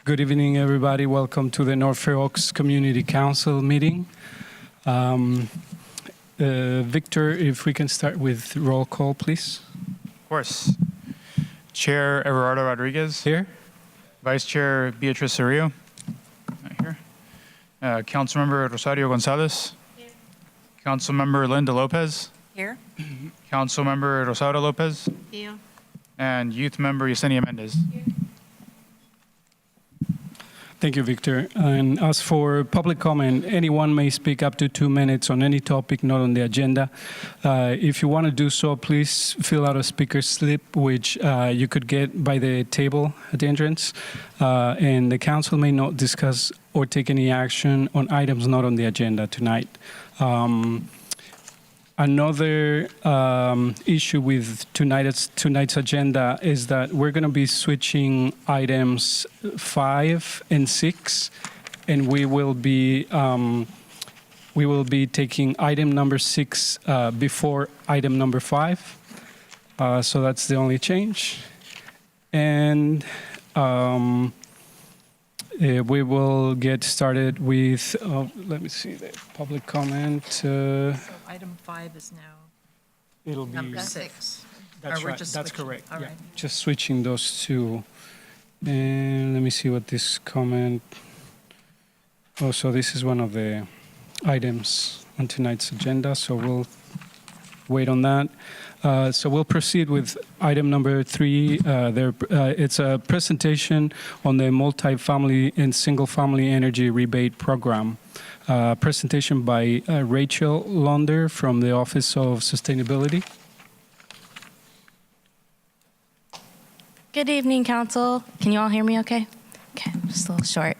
Good evening, everybody. Welcome to the North Fair Oaks Community Council meeting. Victor, if we can start with roll call, please. Of course. Chair Everardo Rodriguez. Here. Vice Chair Beatriz Cerrillo. Right here. Councilmember Rosario Gonzalez. Here. Councilmember Linda Lopez. Here. Councilmember Rosario Lopez. Here. And Youth Member Yesenia Mendez. Here. Thank you, Victor. And as for public comment, anyone may speak up to 2 minutes on any topic not on the agenda. If you want to do so, please fill out a speaker slip, which you could get by the table at the entrance. And the council may not discuss or take any action on items not on the agenda tonight. Another issue with tonight's agenda is that we're going to be switching items 5 and 6, and we will be taking item number 6 before item number 5. So that's the only change, and we will get started with. Let me see the public comment. So item 5 is now It'll be number 6. That's Or we're right. just That's switching. correct. All Yeah. right. Just switching those two. And let me see what this comment. Oh, so this is one of the items on tonight's agenda. So we'll wait on that. So we'll proceed with item number 3. It's a presentation on the multi-family and single-family energy rebate program. Presentation by Rachel Launder from the Office of Sustainability. Good evening, Council. Can you all hear me okay? Okay, just a little short.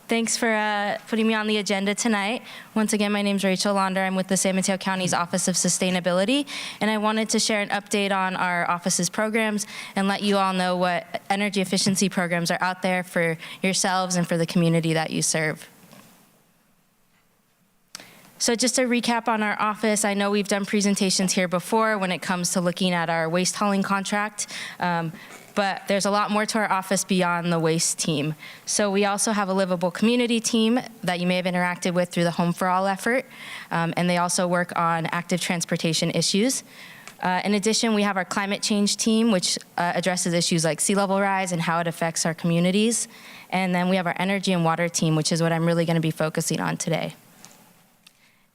Thanks for putting me on the agenda tonight. Once again, my name is Rachel Launder. I'm with the San Mateo County's Office of Sustainability, and I wanted to share an update on our office's programs and let you all know what energy efficiency programs are out there for yourselves and for the community that you serve. So just to recap on our office, I know we've done presentations here before when it comes to looking at our waste hauling contract, but there's a lot more to our office beyond the waste team. So we also have a livable community team that you may have interacted with through the Home for All effort, and they also work on active transportation issues. In addition, we have our climate change team, which addresses issues like sea level rise and how it affects our communities. And then we have our energy and water team, which is what I'm really going to be focusing on today.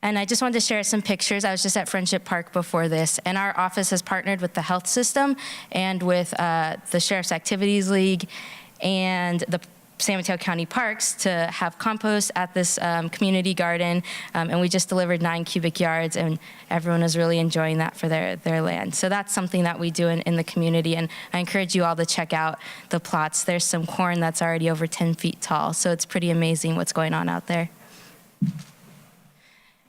And I just wanted to share some pictures. I was just at Friendship Park before this, and our office has partnered with the health system and with the Sheriff's Activities League and the San Mateo County Parks to have compost at this community garden. And we just delivered 9 cubic yards, and everyone is really enjoying that for their land. So that's something that we do in the community, and I encourage you all to check out the plots. There's some corn that's already over 10 feet tall, so it's pretty amazing what's going on out there.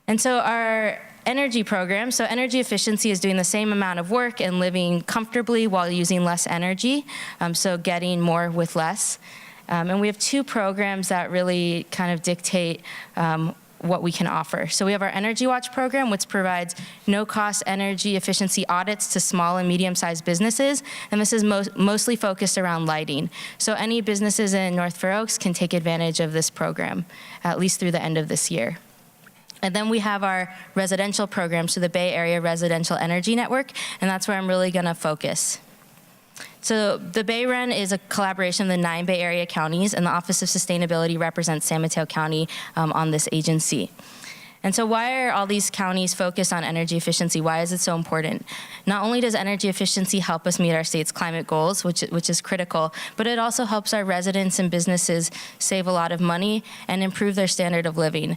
And so our energy program, so energy efficiency is doing the same amount of work and living comfortably while using less energy, so getting more with less. And we have 2 programs that really kind of dictate what we can offer. So we have our Energy Watch program, which provides no-cost energy efficiency audits to small and medium-sized businesses, and this is mostly focused around lighting. So any businesses in North Fair Oaks can take advantage of this program, at least through the end of this year. And then we have our residential program, so the Bay Area Residential Energy Network, and that's where I'm really going to focus. So the Bay Ren is a collaboration of the 9 Bay Area counties, and the Office of Sustainability represents San Mateo County on this agency. And so why are all these counties focused on energy efficiency? Why is it so important? Not only does energy efficiency help us meet our state's climate goals, which is critical, but it also helps our residents and businesses save a lot of money and improve their standard of living.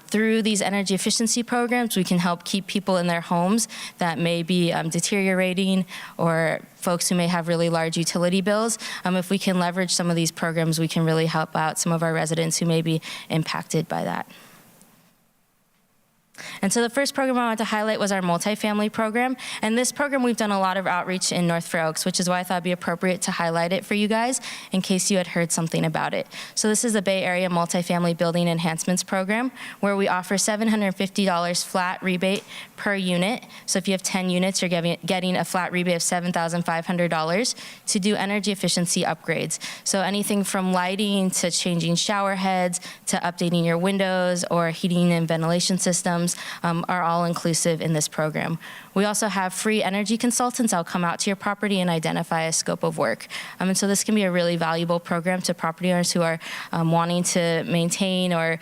Through these energy efficiency programs, we can help keep people in their homes that may be deteriorating, or folks who may have really large utility bills. If we can leverage some of these programs, we can really help out some of our residents who may be impacted by that. And so the first program I wanted to highlight was our multifamily program. And this program, we've done a lot of outreach in North Fair Oaks, which is why I thought it'd be appropriate to highlight it for you guys in case you had heard something about it. So this is the Bay Area Multifamily Building Enhancements Program, where we offer $750 flat rebate per unit. So if you have 10 units, you're getting a flat rebate of $7,500 to do energy efficiency upgrades. So anything from lighting to changing shower heads to updating your windows or heating and ventilation systems are all inclusive in this program. We also have free energy consultants. I'll come out to your property and identify a scope of work. And so this can be a really valuable program to property owners who are wanting to maintain or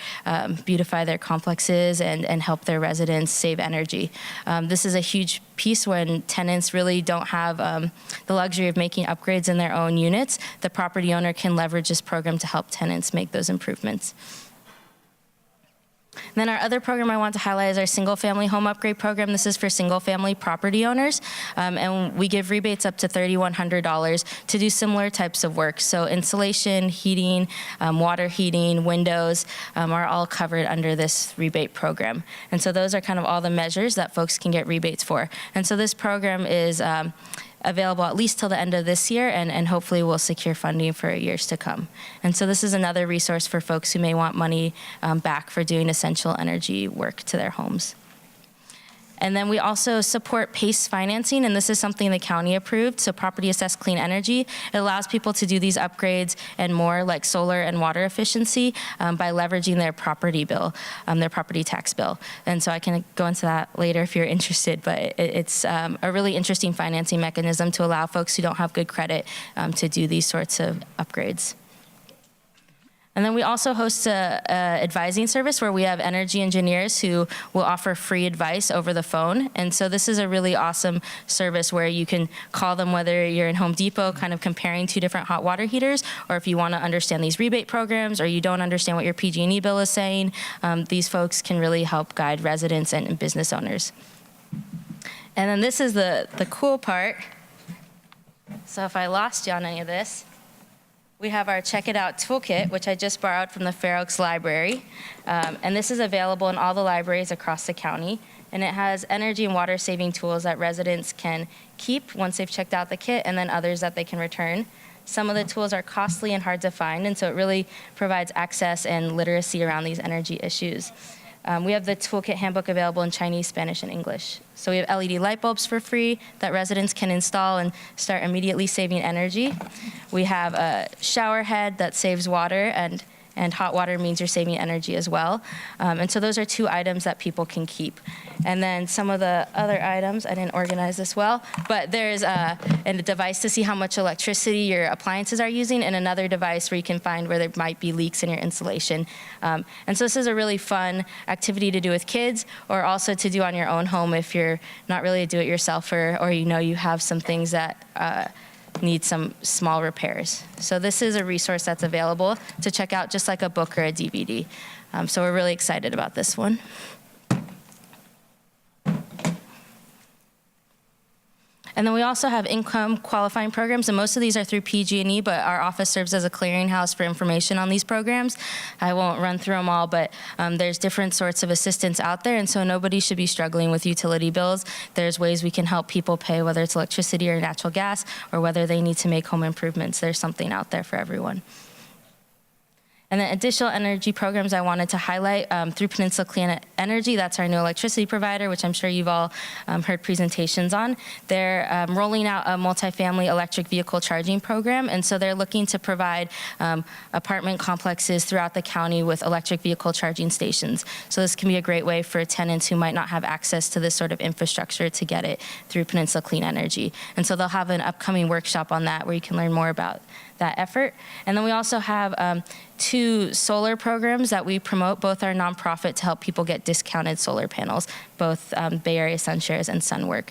beautify their complexes and help their residents save energy. This is a huge piece when tenants really don't have the luxury of making upgrades in their own units. The property owner can leverage this program to help tenants make those improvements. And then our other program I want to highlight is our single-family home upgrade program. This is for single-family property owners, and we give rebates up to $3,100 to do similar types of work. So insulation, heating, water heating, windows are all covered under this rebate program. And so those are kind of all the measures that folks can get rebates for. And so this program is available at least till the end of this year, and hopefully we'll secure funding for years to come. And so this is another resource for folks who may want money back for doing essential energy work to their homes. And then we also support PACE financing, and this is something the county approved, so Property Assessed Clean Energy. It allows people to do these upgrades and more, like solar and water efficiency, by leveraging their property bill, their property tax bill. And so I can go into that later if you're interested, but it's a really interesting financing mechanism to allow folks who don't have good credit to do these sorts of upgrades. And then we also host a advising service where we have energy engineers who will offer free advice over the phone. And so this is a really awesome service where you can call them whether you're in Home Depot kind of comparing two different hot water heaters, or if you want to understand these rebate programs or you don't understand what your PG&E bill is saying, these folks can really help guide residents and business owners. And then this is the cool part. So if I lost you on any of this, we have our Check It Out toolkit, which I just borrowed from the Fair Oaks Library. And this is available in all the libraries across the county. And it has energy and water saving tools that residents can keep once they've checked out the kit, and then others that they can return. Some of the tools are costly and hard to find, and so it really provides access and literacy around these energy issues. We have the toolkit handbook available in Chinese, Spanish, and English. So we have LED light bulbs for free that residents can install and start immediately saving energy. We have a shower head that saves water, and hot water means you're saving energy as well. And so those are two items that people can keep. And then some of the other items, I didn't organize this well, but there's a device to see how much electricity your appliances are using, and another device where you can find where there might be leaks in your insulation. And so this is a really fun activity to do with kids, or also to do on your own home if you're not really a do-it-yourselfer, or you have some things that need some small repairs. So this is a resource that's available to check out, just like a book or a DVD. So we're really excited about this one. And then we also have income qualifying programs, and most of these are through PG&E, but our office serves as a clearinghouse for information on these programs. I won't run through them all, but there's different sorts of assistance out there, and so nobody should be struggling with utility bills. There's ways we can help people pay, whether it's electricity or natural gas, or whether they need to make home improvements. There's something out there for everyone. And then additional energy programs I wanted to highlight through Peninsula Clean Energy. That's our new electricity provider, which I'm sure you've all heard presentations on. They're rolling out a multifamily electric vehicle charging program. And so they're looking to provide apartment complexes throughout the county with electric vehicle charging stations. So this can be a great way for tenants who might not have access to this sort of infrastructure to get it through Peninsula Clean Energy. And so they'll have an upcoming workshop on that where you can learn more about that effort. And then we also have two solar programs that we promote. Both are nonprofit to help people get discounted solar panels, both Bay Area SunShares and SunWork.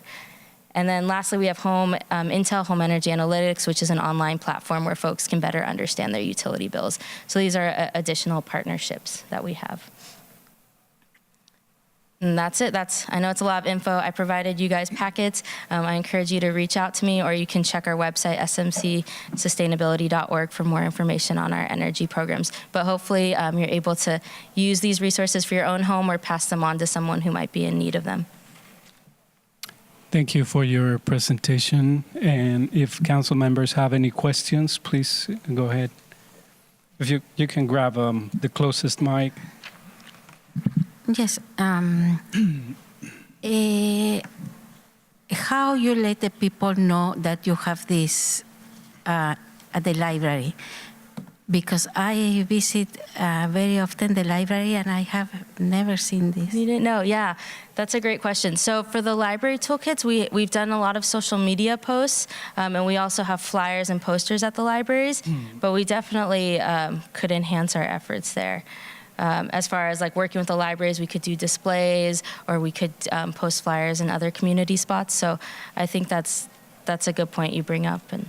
And then lastly, we have Intel Home Energy Analytics, which is an online platform where folks can better understand their utility bills. So these are additional partnerships that we have. And that's it. I know it's a lot of info. I provided you guys packets. I encourage you to reach out to me, or you can check our website, smcsustainability.org, for more information on our energy programs. But hopefully you're able to use these resources for your own home or pass them on to someone who might be in need of them. Thank you for your presentation. And if council members have any questions, please go ahead. If you can grab the closest mic. Yes. How you let the people know that you have this at the library? Because I visit very often the library and I have never seen this. You didn't know? Yeah, that's a great question. So for the library toolkits, we've done a lot of social media posts, and we also have flyers and posters at the libraries, but we definitely could enhance our efforts there. As far as like working with the libraries, we could do displays, or we could post flyers in other community spots. So I think that's a good point you bring up, and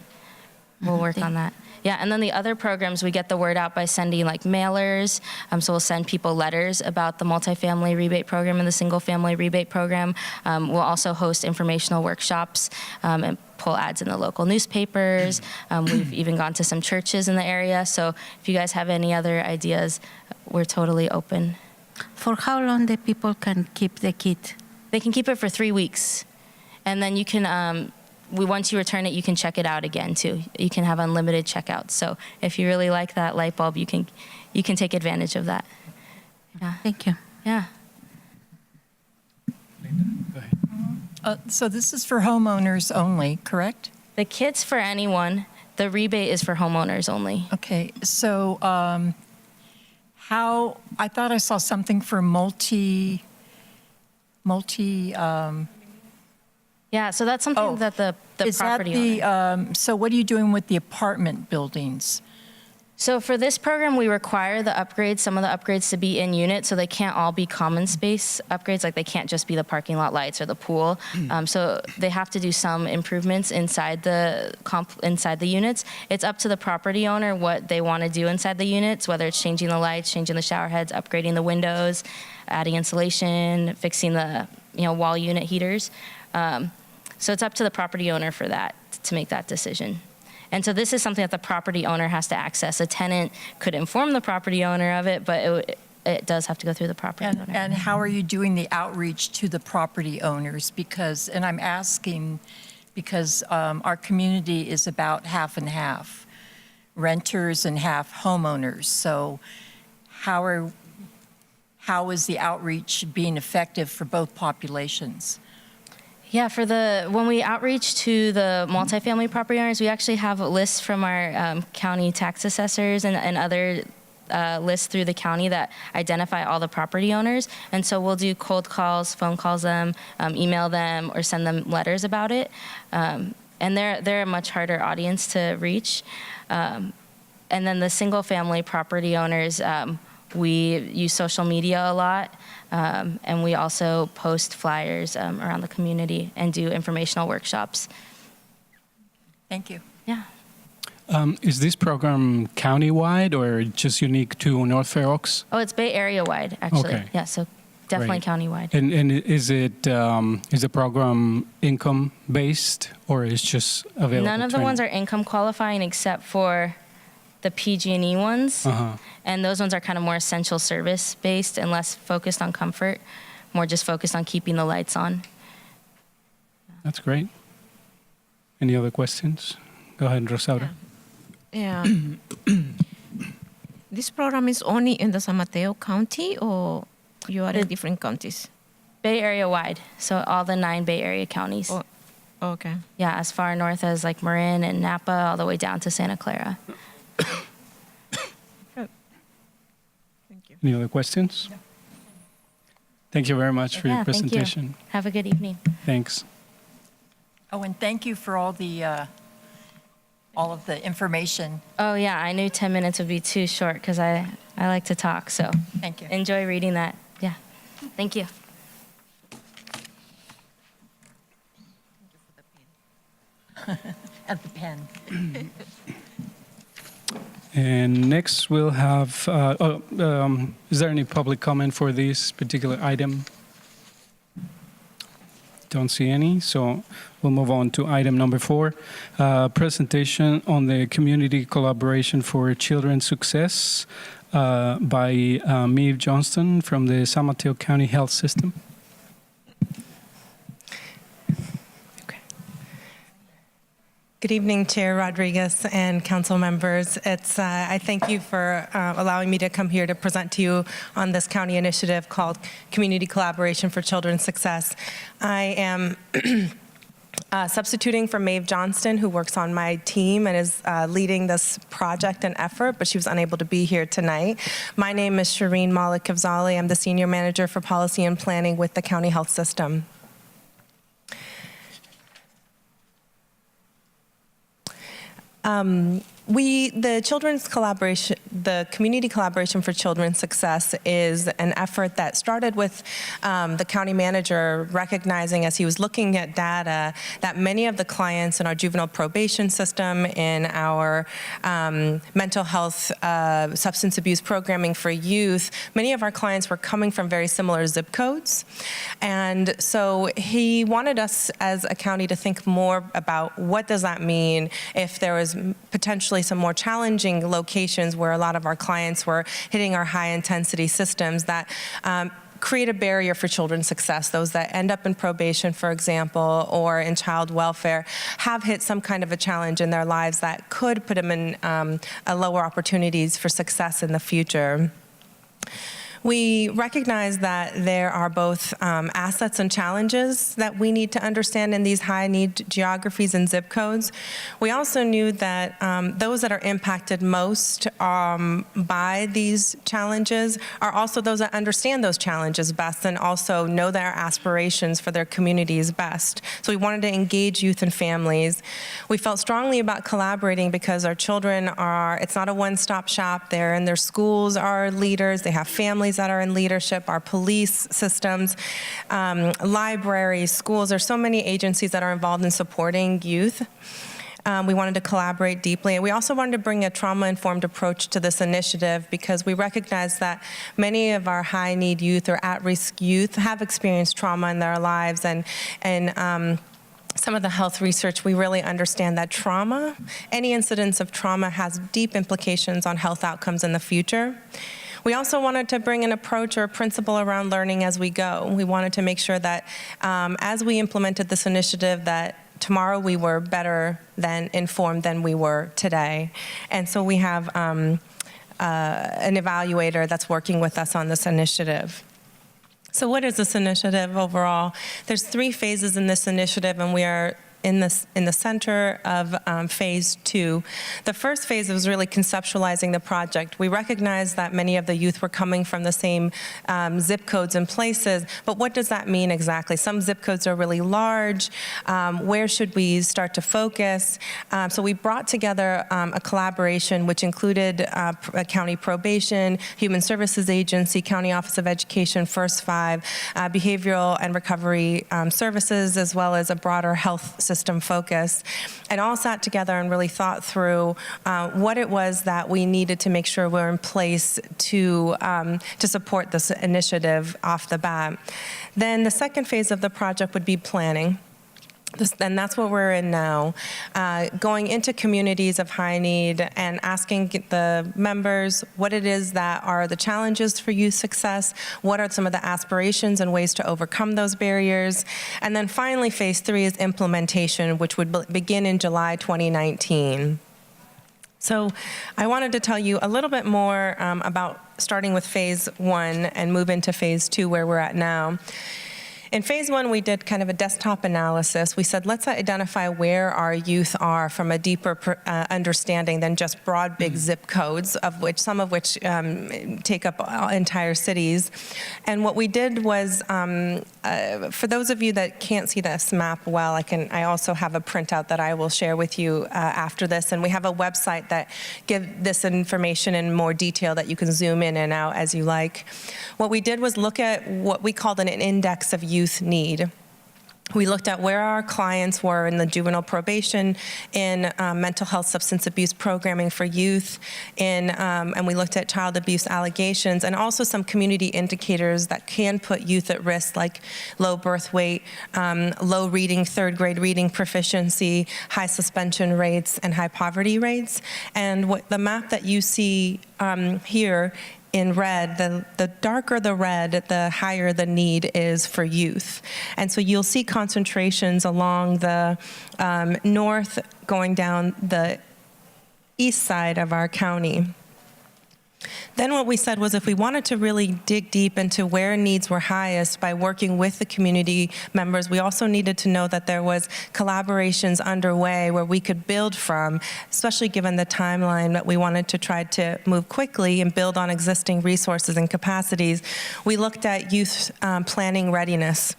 we'll work on that. Yeah, and then the other programs, we get the word out by sending like mailers. So we'll send people letters about the multifamily rebate program and the single family rebate program. We'll also host informational workshops and pull ads in the local newspapers. We've even gone to some churches in the area. So if you guys have any other ideas, we're totally open. For how long the people can keep the kit? They can keep it for 3 weeks. And then you can, once you return it, you can check it out again too. You can have unlimited checkouts. So if you really like that light bulb, you can take advantage of that. Yeah. Thank you. Yeah. Go ahead. So this is for homeowners only, correct? The kit's for anyone. The rebate is for homeowners only. Okay, so how, I thought I saw something for Yeah, so that's something that the is property that owner. so what are you doing with the apartment buildings? So for this program, we require the upgrades, some of the upgrades to be in unit, so they can't all be common space upgrades, like they can't just be the parking lot lights or the pool. So they have to do some improvements inside the units. It's up to the property owner what they want to do inside the units, whether it's changing the lights, changing the shower heads, upgrading the windows, adding insulation, fixing the wall unit heaters. So it's up to the property owner for that, to make that decision. And so this is something that the property owner has to access. A tenant could inform the property owner of it, but it does have to go through the property owner. And how are you doing the outreach to the property owners? Because, and I'm asking because our community is about half and half, renters and half homeowners. So how is the outreach being effective for both populations? Yeah, when we outreach to the multifamily property owners, we actually have lists from our county tax assessors and other lists through the county that identify all the property owners. And so we'll do cold calls, phone calls them, email them, or send them letters about it. And they're a much harder audience to reach. And then the single family property owners, we use social media a lot. And we also post flyers around the community and do informational workshops. Thank you. Yeah. Is this program countywide or just unique to North Fair Oaks? Oh, it's Bay Area wide, actually. Okay. Yeah, so definitely Great. countywide. And is the program income based or is just available? None of the ones are income qualifying except for the PG&E ones. And those ones are kind of more essential service based and less focused on comfort, more just focused on keeping the lights on. That's great. Any other questions? Go ahead, Rosaura. Yeah. This program is only in the San Mateo County, or you are in different counties? Bay Area wide, so all the 9 Bay Area counties. Oh, okay. Yeah, as far north as like Marin and Napa, all the way down to Santa Clara. Thank you. Any other questions? No. Thank you very much for your Thank you. presentation. Have a good evening. Thanks. Oh, and thank you for all of the information. Oh yeah, I knew 10 minutes would be too short because I like to talk, so Thank you. enjoy reading that. Yeah, thank you. At the pen. And next we'll have, is there any public comment for this particular item? Don't see any, so we'll move on to item number 4, presentation on the community collaboration for children's success by Maeve Johnston from the San Mateo County Health System. Good evening, Chair Rodriguez and council members. I thank you for allowing me to come here to present to you on this county initiative called Community Collaboration for Children's Success. I am substituting for Maeve Johnston, who works on my team and is leading this project and effort, but she was unable to be here tonight. My name is Shireen Malik-Kavzali. I'm the Senior Manager for Policy and Planning with the County Health System. The Community Collaboration for Children's Success is an effort that started with the county manager recognizing, as he was looking at data, that many of the clients in our juvenile probation system, in our mental health substance abuse programming for youth, many of our clients were coming from very similar zip codes. And so he wanted us as a county to think more about what does that mean if there was potentially some more challenging locations where a lot of our clients were hitting our high intensity systems that create a barrier for children's success. Those that end up in probation, for example, or in child welfare have hit some kind of a challenge in their lives that could put them in lower opportunities for success in the future. We recognize that there are both assets and challenges that we need to understand in these high-need geographies and zip codes. We also knew that those that are impacted most by these challenges are also those that understand those challenges best and also know their aspirations for their communities best. So we wanted to engage youth and families. We felt strongly about collaborating because our children it's not a one-stop shop. They're in their schools, are leaders, they have families that are in leadership, our police systems, libraries, schools. There's so many agencies that are involved in supporting youth. We wanted to collaborate deeply. And we also wanted to bring a trauma-informed approach to this initiative because we recognize that many of our high-need youth or at-risk youth have experienced trauma in their lives. And some of the health research, we really understand that trauma, any incidence of trauma has deep implications on health outcomes in the future. We also wanted to bring an approach or a principle around learning as we go. We wanted to make sure that as we implemented this initiative that tomorrow we were better than informed than we were today. And so we have an evaluator that's working with us on this initiative. So what is this initiative overall? There's 3 phases in this initiative, and we are in the center of phase 2. The first phase was really conceptualizing the project. We recognized that many of the youth were coming from the same zip codes and places, but what does that mean exactly? Some zip codes are really large. Where should we start to focus? So we brought together a collaboration which included a county probation, human services agency, county office of education, First 5, behavioral and recovery services, as well as a broader health system focus, and all sat together and really thought through what it was that we needed to make sure we're in place to support this initiative off the bat. Then the second phase of the project would be planning. And that's what we're in now, going into communities of high need and asking the members what it is that are the challenges for youth success, what are some of the aspirations and ways to overcome those barriers. And then finally, phase 3 is implementation, which would begin in July 2019. So I wanted to tell you a little bit more about starting with phase 1 and move into phase 2 where we're at now. In phase 1, we did kind of a desktop analysis. We said, let's identify where our youth are from a deeper understanding than just broad, big zip codes, some of which take up entire cities. And what we did was, for those of you that can't see this map well, I also have a printout that I will share with you after this. And we have a website that gives this information in more detail that you can zoom in and out as you like. What we did was look at what we called an index of youth need. We looked at where our clients were in the juvenile probation, in mental health substance abuse programming for youth, and we looked at child abuse allegations, and also some community indicators that can put youth at risk, like low birth weight, low reading, third grade reading proficiency, high suspension rates, and high poverty rates. And what the map that you see here in red, the darker the red, the higher the need is for youth. And so you'll see concentrations along the north going down the east side of our county. Then what we said was if we wanted to really dig deep into where needs were highest by working with the community members, we also needed to know that there was collaborations underway where we could build from, especially given the timeline that we wanted to try to move quickly and build on existing resources and capacities. We looked at youth planning readiness.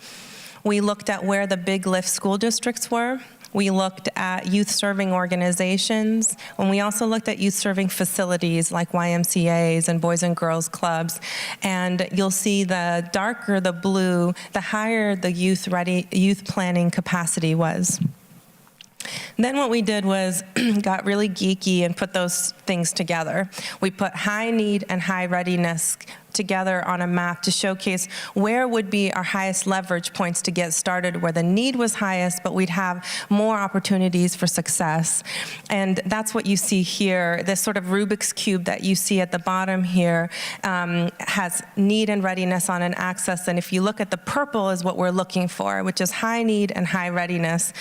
We looked at where the big lift school districts were. We looked at youth-serving organizations, and we also looked at youth-serving facilities like YMCAs and Boys and Girls Clubs. And you'll see the darker the blue, the higher the youth planning capacity was. Then what we did was got really geeky and put those things together. We put high need and high readiness together on a map to showcase where would be our highest leverage points to get started, where the need was highest, but we'd have more opportunities for success. And that's what you see here. This sort of Rubik's Cube that you see at the bottom here has need and readiness on an axis. And if you look at the purple is what we're looking for, which is high need and high readiness.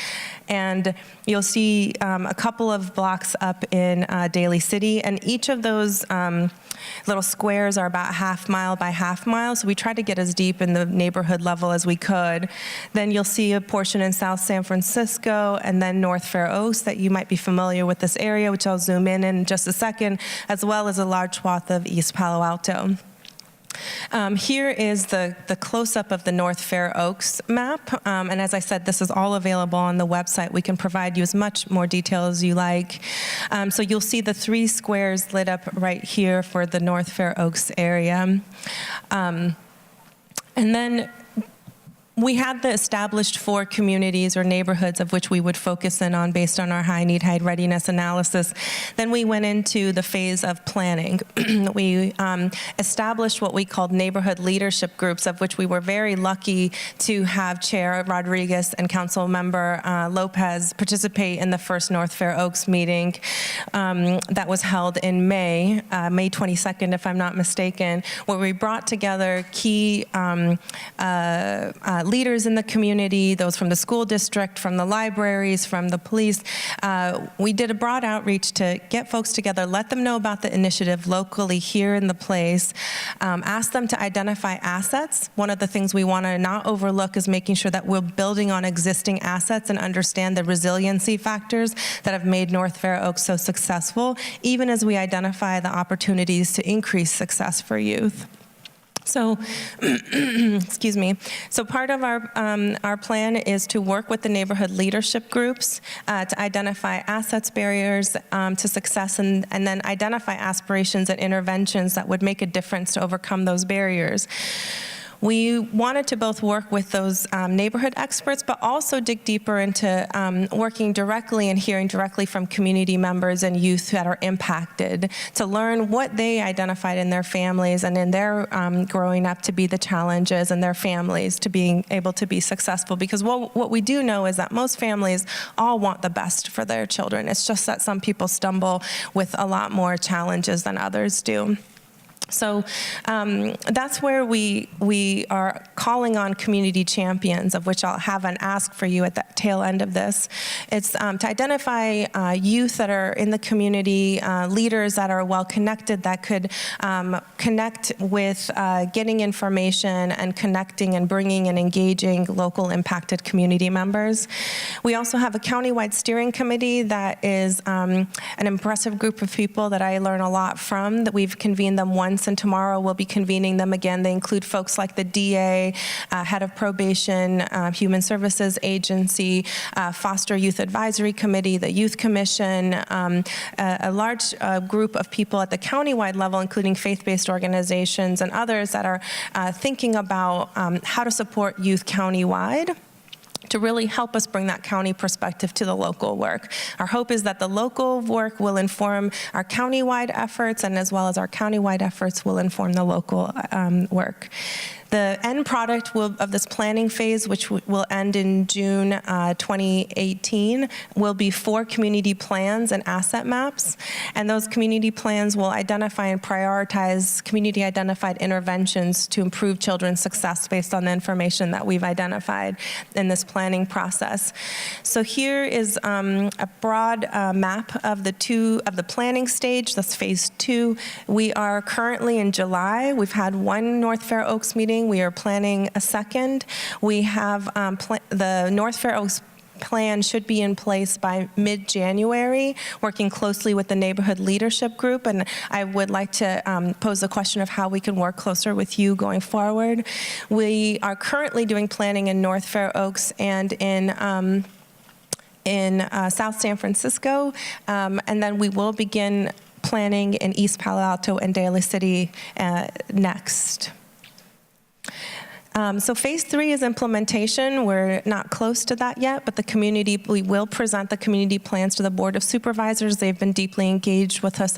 And you'll see a couple of blocks up in Daly City, and each of those little squares are about half mile by half mile, so we tried to get as deep in the neighborhood level as we could. Then you'll see a portion in South San Francisco and then North Fair Oaks that you might be familiar with this area, which I'll zoom in just a second, as well as a large swath of East Palo Alto. Here is the close-up of the North Fair Oaks map, and as I said, this is all available on the website. We can provide you as much more detail as you like. So you'll see the 3 squares lit up right here for the North Fair Oaks area. And then we had the established 4 communities or neighborhoods of which we would focus in on based on our high need, high readiness analysis. Then we went into the phase of planning. We established what we called neighborhood leadership groups, of which we were very lucky to have Chair Rodriguez and Council Member Lopez participate in the first North Fair Oaks meeting that was held in May 22nd, if I'm not mistaken, where we brought together key leaders in the community, those from the school district, from the libraries, from the police. We did a broad outreach to get folks together, let them know about the initiative locally here in the place, ask them to identify assets. One of the things we want to not overlook is making sure that we're building on existing assets and understand the resiliency factors that have made North Fair Oaks so successful, even as we identify the opportunities to increase success for youth. So, excuse me. So part of our plan is to work with the neighborhood leadership groups to identify assets barriers to success, and then identify aspirations and interventions that would make a difference to overcome those barriers. We wanted to both work with those neighborhood experts, but also dig deeper into working directly and hearing directly from community members and youth that are impacted to learn what they identified in their families and in their growing up to be the challenges, and their families to being able to be successful. Because what we do know is that most families all want the best for their children. It's just that some people stumble with a lot more challenges than others do. So that's where we are calling on community champions, of which I'll have an ask for you at the tail end of this. It's to identify youth that are in the community, leaders that are well-connected, that could connect with getting information and connecting and bringing and engaging local impacted community members. We also have a countywide steering committee that is an impressive group of people that I learn a lot from, that we've convened them once, and tomorrow we'll be convening them again. They include folks like the DA, head of probation, Human Services Agency, Foster Youth Advisory Committee, the Youth Commission, a large group of people at the countywide level, including faith-based organizations and others that are thinking about how to support youth countywide, to really help us bring that county perspective to the local work. Our hope is that the local work will inform our countywide efforts, and as well as our countywide efforts will inform the local work. The end product of this planning phase, which will end in June 2018, will be 4 community plans and asset maps. And those community plans will identify and prioritize community-identified interventions to improve children's success based on the information that we've identified in this planning process. So here is a broad map of the planning stage. That's phase 2. We are currently in July. We've had 1 North Fair Oaks meeting. We are planning a second. We have the North Fair Oaks plan should be in place by mid-January, working closely with the neighborhood leadership group. And I would like to pose the question of how we can work closer with you going forward. We are currently doing planning in North Fair Oaks and in South San Francisco, and then we will begin planning in East Palo Alto and Daly City next. So phase 3 is implementation. We're not close to that yet, but we will present the community plans to the Board of Supervisors. They've been deeply engaged with us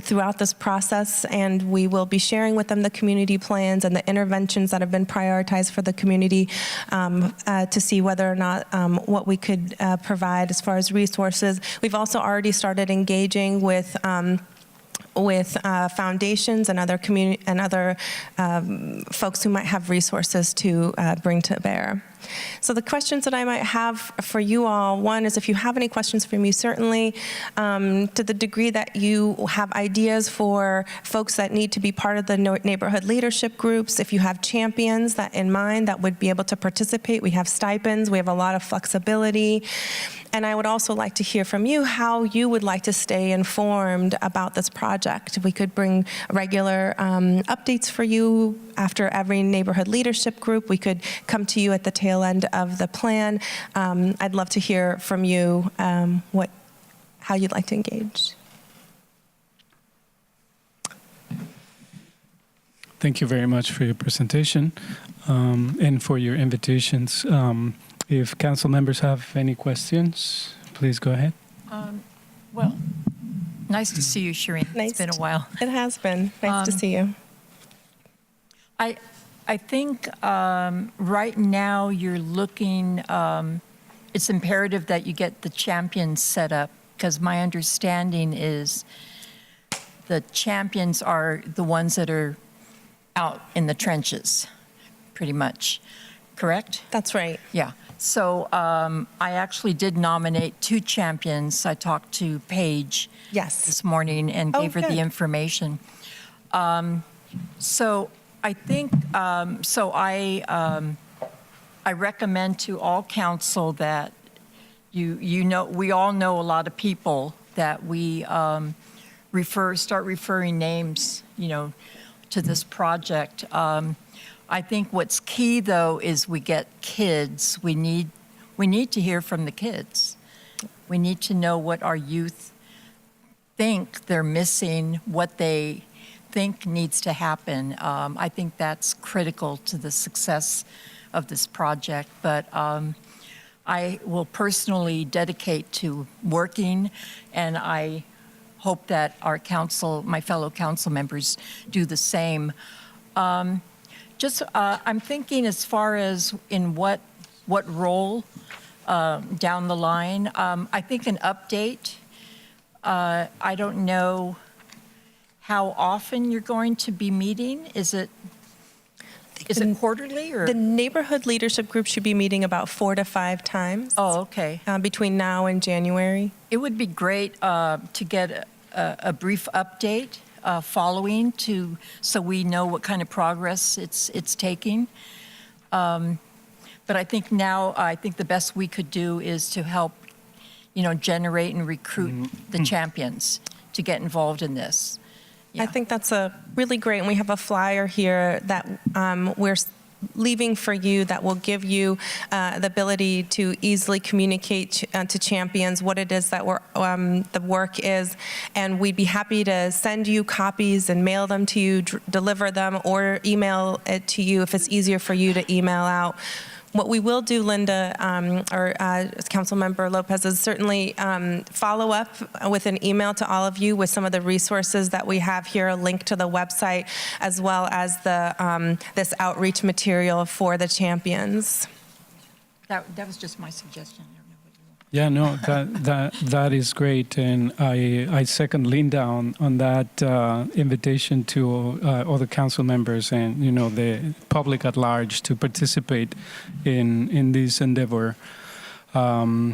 throughout this process, and we will be sharing with them the community plans and the interventions that have been prioritized for the community to see whether or not what we could provide as far as resources. We've also already started engaging with foundations and other folks who might have resources to bring to bear. So the questions that I might have for you all, one is if you have any questions for me, certainly to the degree that you have ideas for folks that need to be part of the neighborhood leadership groups, if you have champions that in mind that would be able to participate, we have stipends, we have a lot of flexibility. And I would also like to hear from you how you would like to stay informed about this project. We could bring regular updates for you after every neighborhood leadership group. We could come to you at the tail end of the plan. I'd love to hear from you how you'd like to engage. Thank you very much for your presentation and for your invitations. If council members have any questions, please go ahead. Well, nice to see you, Shireen. It's been a while. It has been. Nice to see you. I think right now you're looking, it's imperative that you get the champions set up, because my understanding is the champions are the ones that are out in the trenches, pretty much. Correct? That's right. Yeah. So I actually did nominate 2 champions. I talked to Paige this morning and gave her the information. So I think, I recommend to all council that you know, we all know a lot of people that we start referring names, to this project. I think what's key, though, is we get kids. We need to hear from the kids. We need to know what our youth think they're missing, what they think needs to happen. I think that's critical to the success of this project. But I will personally dedicate to working, and I hope that our council, my fellow council members, do the same. I'm thinking as far as in what role down the line. I think an update. I don't know how often you're going to be meeting. Is it quarterly or? The neighborhood leadership group should be meeting about 4 to 5 times. Oh, okay. Between now and January. It would be great to get a brief update following so we know what kind of progress it's taking. But I think the best we could do is to help, generate and recruit the champions to get involved in this. Yeah. I think that's really great, and we have a flyer here that we're leaving for you that will give you the ability to easily communicate to champions what it is that the work is, and we'd be happy to send you copies and mail them to you, deliver them, or email it to you if it's easier for you to email out. What we will do, Linda, or Councilmember Lopez, is certainly follow up with an email to all of you with some of the resources that we have here, a link to the website, as well as the this outreach material for the champions. That was just my suggestion. I don't know what you want. Yeah, no, that is great, and I second Linda on that invitation to other council members and the public at large to participate in this endeavor. I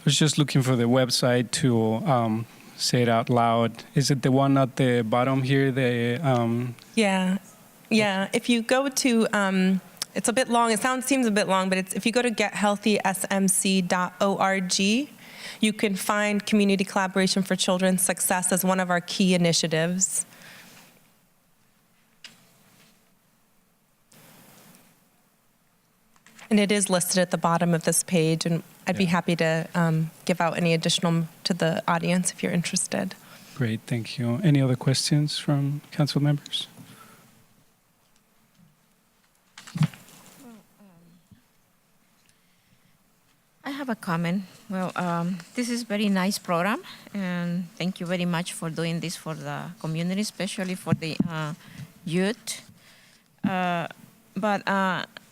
was just looking for the website to say it out loud. Is it the one at the bottom here? Yeah. If you go to, it's a bit long. It seems a bit long, but if you go to gethealthysmc.org, you can find Community Collaboration for Children's Success as one of our key initiatives. And it is listed at the bottom of this page, and I'd be happy to give out any additional to the audience if you're interested. Great, thank you. Any other questions from council members? I have a comment. Well, this is very nice program, and thank you very much for doing this for the community, especially for the youth. But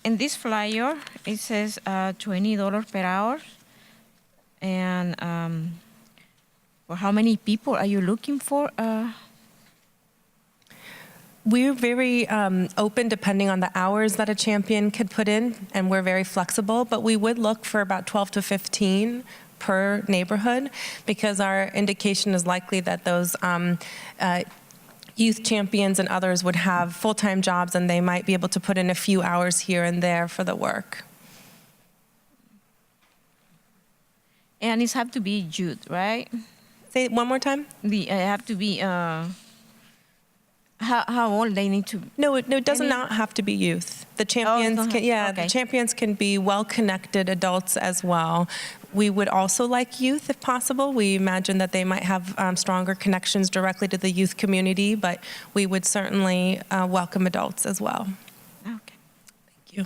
in this flyer, it says $20 per hour. And for how many people are you looking for? We're very open depending on the hours that a champion could put in, and we're very flexible, but we would look for about 12 to 15 per neighborhood, because our indication is likely that those youth champions and others would have full-time jobs, and they might be able to put in a few hours here and there for the work. And it have to be youth, right? Say it one more time. Have to be, how old they need to? No, it does not have to be youth. The champions, okay. The champions can be well-connected adults as well. We would also like youth if possible. We imagine that they might have stronger connections directly to the youth community, but we would certainly welcome adults as well. Okay. Thank you.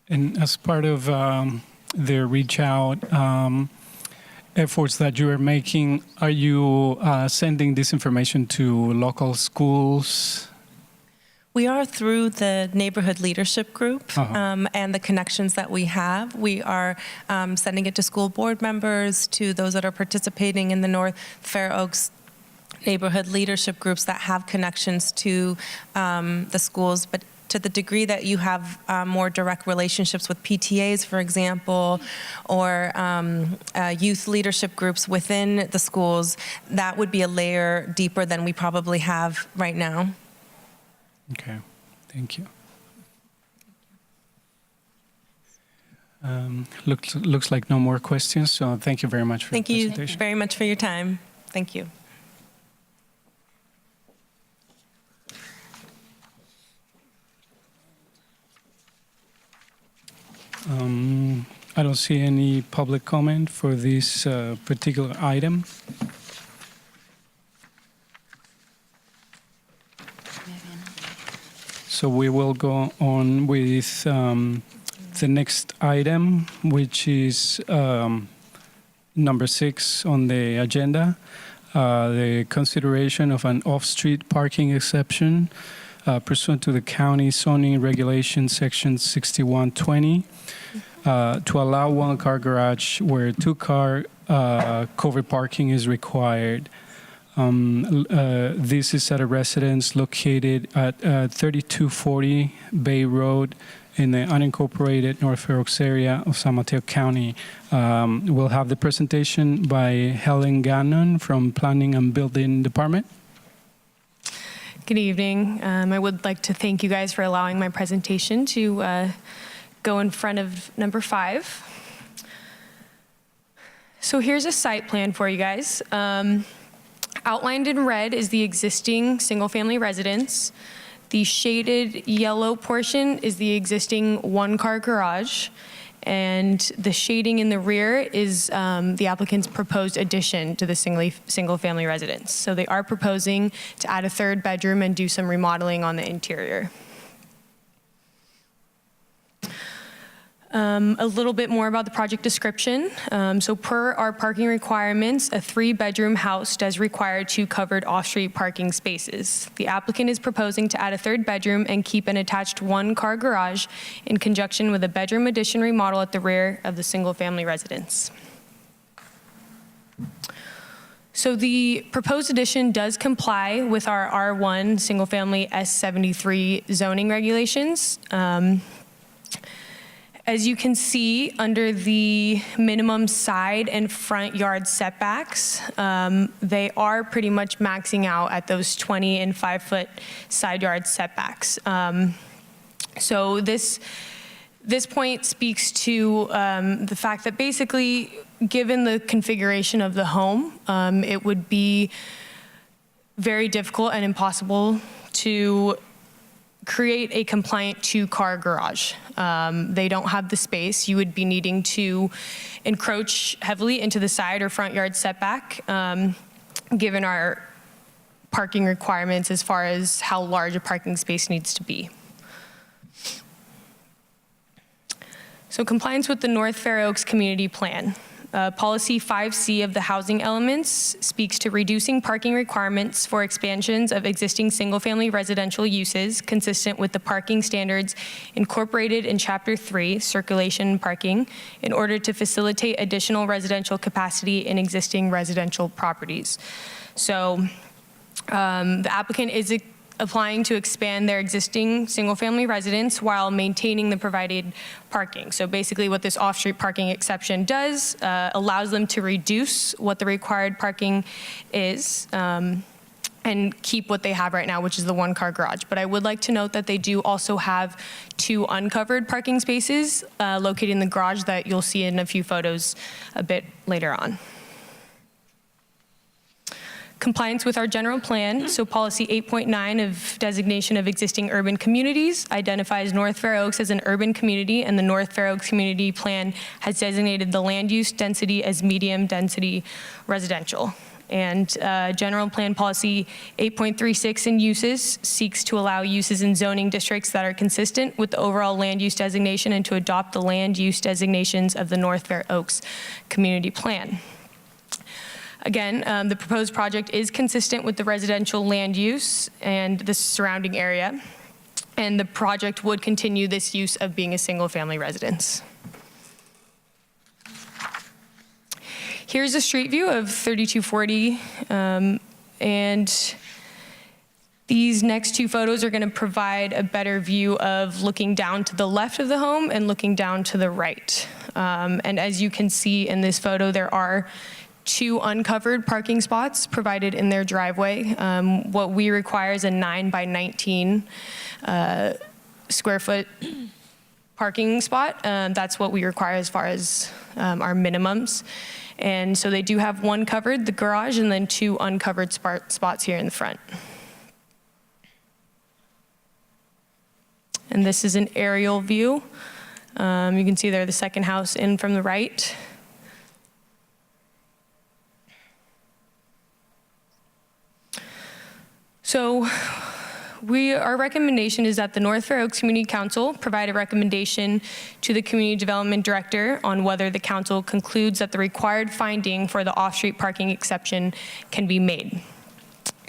And as part of the reach out efforts that you are making, are you sending this information to local schools? We are through the neighborhood leadership group and the connections that we have. We are sending it to school board members, to those that are participating in the North Fair Oaks neighborhood leadership groups that have connections to the schools. But to the degree that you have more direct relationships with PTAs, for example, or youth leadership groups within the schools, that would be a layer deeper than we probably have right now. Okay, thank you. Looks like no more questions, so thank you very much for the presentation. Thank you very much for your time. Thank you. I don't see any public comment for this particular item. So we will go on with the next item, which is number 6 on the agenda, the consideration of an off-street parking exception pursuant to the county zoning regulation section 6120 to allow one-car garage where two-car covered parking is required. This is at a residence located at 3240 Bay Road in the unincorporated North Fair Oaks area of San Mateo County. We'll have the presentation by Helen Gannon from Planning and Building Department. Good evening. I would like to thank you guys for allowing my presentation to go in front of number 5. So here's a site plan for you guys. Outlined in red is the existing single-family residence. The shaded yellow portion is the existing one-car garage. And the shading in the rear is the applicant's proposed addition to the single-family residence. So they are proposing to add a third bedroom and do some remodeling on the interior. A little bit more about the project description. So per our parking requirements, a 3-bedroom house does require 2 covered off-street parking spaces. The applicant is proposing to add a 3rd bedroom and keep an attached 1-car garage in conjunction with a bedroom addition remodel at the rear of the single-family residence. So the proposed addition does comply with our R1 single-family S73 zoning regulations. As you can see, under the minimum side and front yard setbacks, they are pretty much maxing out at those 20 and 5-foot side yard setbacks. So this point speaks to the fact that basically, given the configuration of the home, it would be very difficult and impossible to create a compliant 2-car garage. They don't have the space. You would be needing to encroach heavily into the side or front yard setback, given our parking requirements as far as how large a parking space needs to be. So compliance with the North Fair Oaks Community Plan. Policy 5C of the housing elements speaks to reducing parking requirements for expansions of existing single-family residential uses consistent with the parking standards incorporated in Chapter 3, Circulation Parking, in order to facilitate additional residential capacity in existing residential properties. So the applicant is applying to expand their existing single-family residence while maintaining the provided parking. So basically what this off-street parking exception does, allows them to reduce what the required parking is and keep what they have right now, which is the 1-car garage. But I would like to note that they do also have 2 uncovered parking spaces located in the garage that you'll see in a few photos a bit later on. Compliance with our general plan, so policy 8.9 of designation of existing urban communities identifies North Fair Oaks as an urban community, and the North Fair Oaks Community Plan has designated the land use density as medium density residential. And general plan policy 8.36 in uses seeks to allow uses in zoning districts that are consistent with the overall land use designation and to adopt the land use designations of the North Fair Oaks Community Plan. Again, the proposed project is consistent with the residential land use and the surrounding area, and the project would continue this use of being a single-family residence. Here's a street view of 3240, and these next 2 photos are going to provide a better view of looking down to the left of the home and looking down to the right. And as you can see in this photo, there are 2 uncovered parking spots provided in their driveway. What we require is a 9 by 19 square foot parking spot. That's what we require as far as our minimums. And so they do have 1 covered, the garage, and then 2 uncovered spots here in the front. And this is an aerial view. You can see there the second house in from the right. So our recommendation is that the North Fair Oaks Community Council provide a recommendation to the Community Development Director on whether the council concludes that the required finding for the off-street parking exception can be made,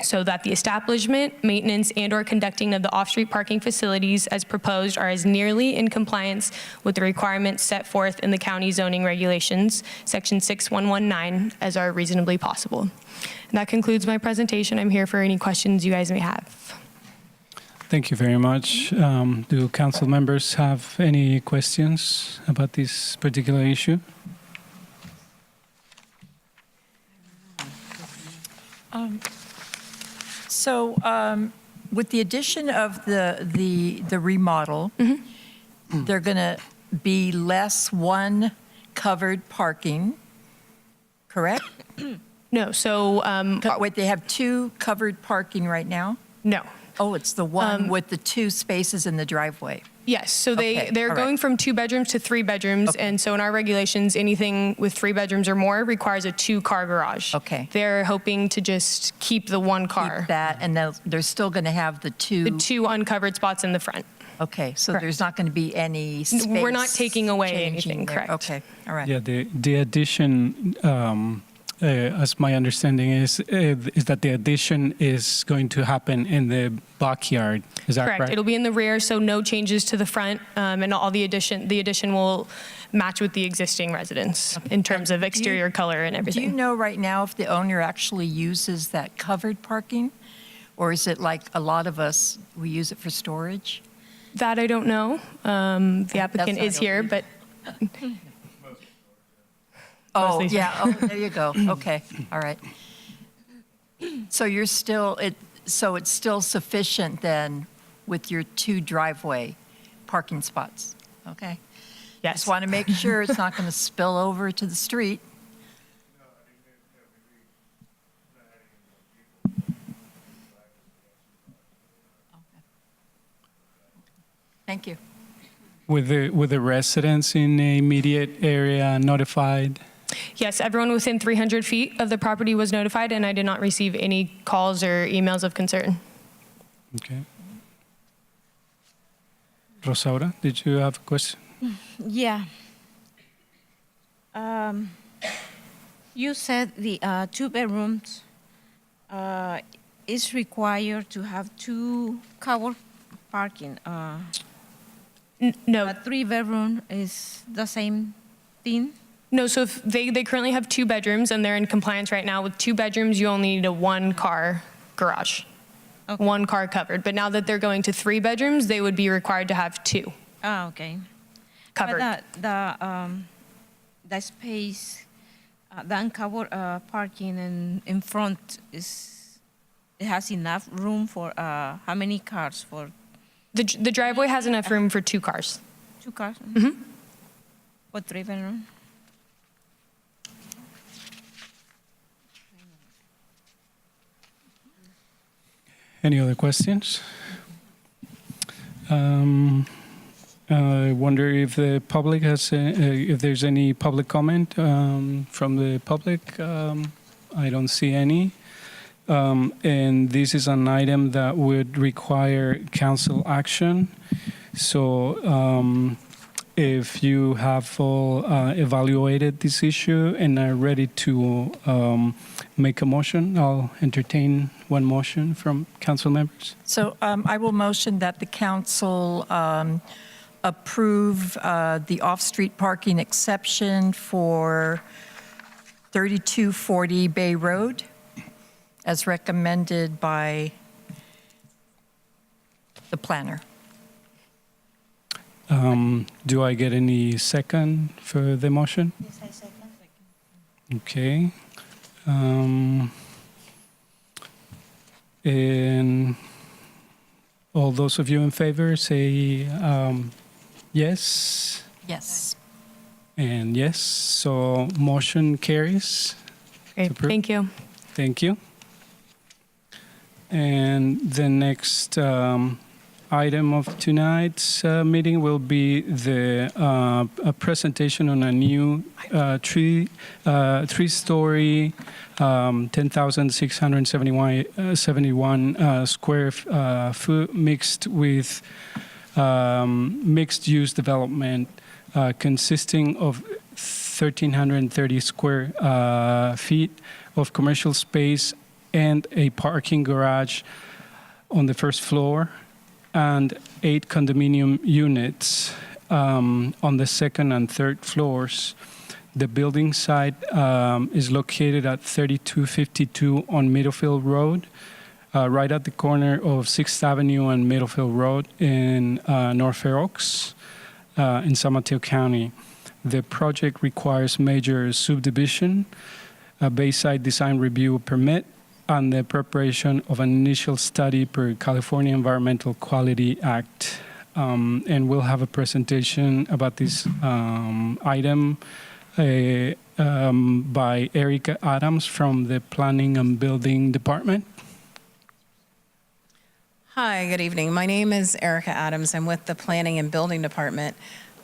so that the establishment, maintenance, and/or conducting of the off-street parking facilities as proposed are as nearly in compliance with the requirements set forth in the county zoning regulations, section 6119, as are reasonably possible. And that concludes my presentation. I'm here for any questions you guys may have. Thank you very much. Do council members have any questions about this particular issue? With the addition of the remodel, they're going to be less 1 covered parking, correct? No, so Wait, they have 2 covered parking right now? no. Oh, it's the one with the 2 spaces in the driveway. Yes, so Okay, they're all right. going from 2 bedrooms to 3 bedrooms, Okay. and so in our regulations, anything with 3 bedrooms or more requires a 2-car garage. Okay. They're hoping to just keep the 1 car. Keep that, and they're still going to have the The 2 uncovered spots in the front. Okay, so Correct. there's not going to be any space. We're not taking away changing anything, there. correct. Okay, all right. Yeah, the addition, as my understanding is that the addition is going to happen in the backyard. Is that Correct. right? It'll be in the rear, so no changes to the front, and all the addition will match with the existing residence in terms of exterior color and Do you everything. know right now if the owner actually uses that covered parking? Or is it like a lot of us, we use it for storage? That I don't know. The applicant not is here, open. but Oh, Mostly. yeah, oh, there you go. Okay, all right. So you're still, so it's still sufficient then with your 2 driveway parking spots? Okay. yes. Just want to make sure it's not going to spill over to the street. Thank you. With the residents in the immediate area notified? Yes, everyone within 300 feet of the property was notified, and I did not receive any calls or emails of concern. Okay. Rosaura, did you have a question? Yeah. You said the 2 bedrooms is required to have 2 car parking. No, A 3 bedroom is the same thing? no. So if they currently have 2 bedrooms, and they're in compliance right now with 2 bedrooms, you only need a 1-car garage, Okay. 1 car covered. But now that they're going to 3 bedrooms, they would be required to have 2 Oh, okay. covered. But the space, the uncovered parking in front it has enough room for how many cars? For The driveway has enough room for 2 cars. 2 cars? For 3 bedroom? Any other questions? I wonder if the public has, if there's any public comment from the public. I don't see any. And this is an item that would require council action. So if you have all evaluated this issue and are ready to make a motion, I'll entertain one motion from council members. So I will motion that the council approve the off-street parking exception for 3240 Bay Road as recommended by the planner. Do I get any second for the motion? Yes, I second. Okay. And all those of you in favor say yes Yes. and yes. So motion carries. Great, Approved. thank you. Thank you. And the next item of tonight's meeting will be the a presentation on a new three-story, 10,671 square foot mixed-use development consisting of 1,330 square feet of commercial space and a parking garage on the first floor, and 8 condominium units on the second and third floors. The building site is located at 3252 on Middlefield Road, right at the corner of 6th Avenue and Middlefield Road in North Fair Oaks in San Mateo County. The project requires major subdivision, a Bayside Design Review permit, and the preparation of an initial study per California Environmental Quality Act. And we'll have a presentation about this item by Erica Adams from the Planning and Building Department. Hi, good evening. My name is Erica Adams. I'm with the Planning and Building Department.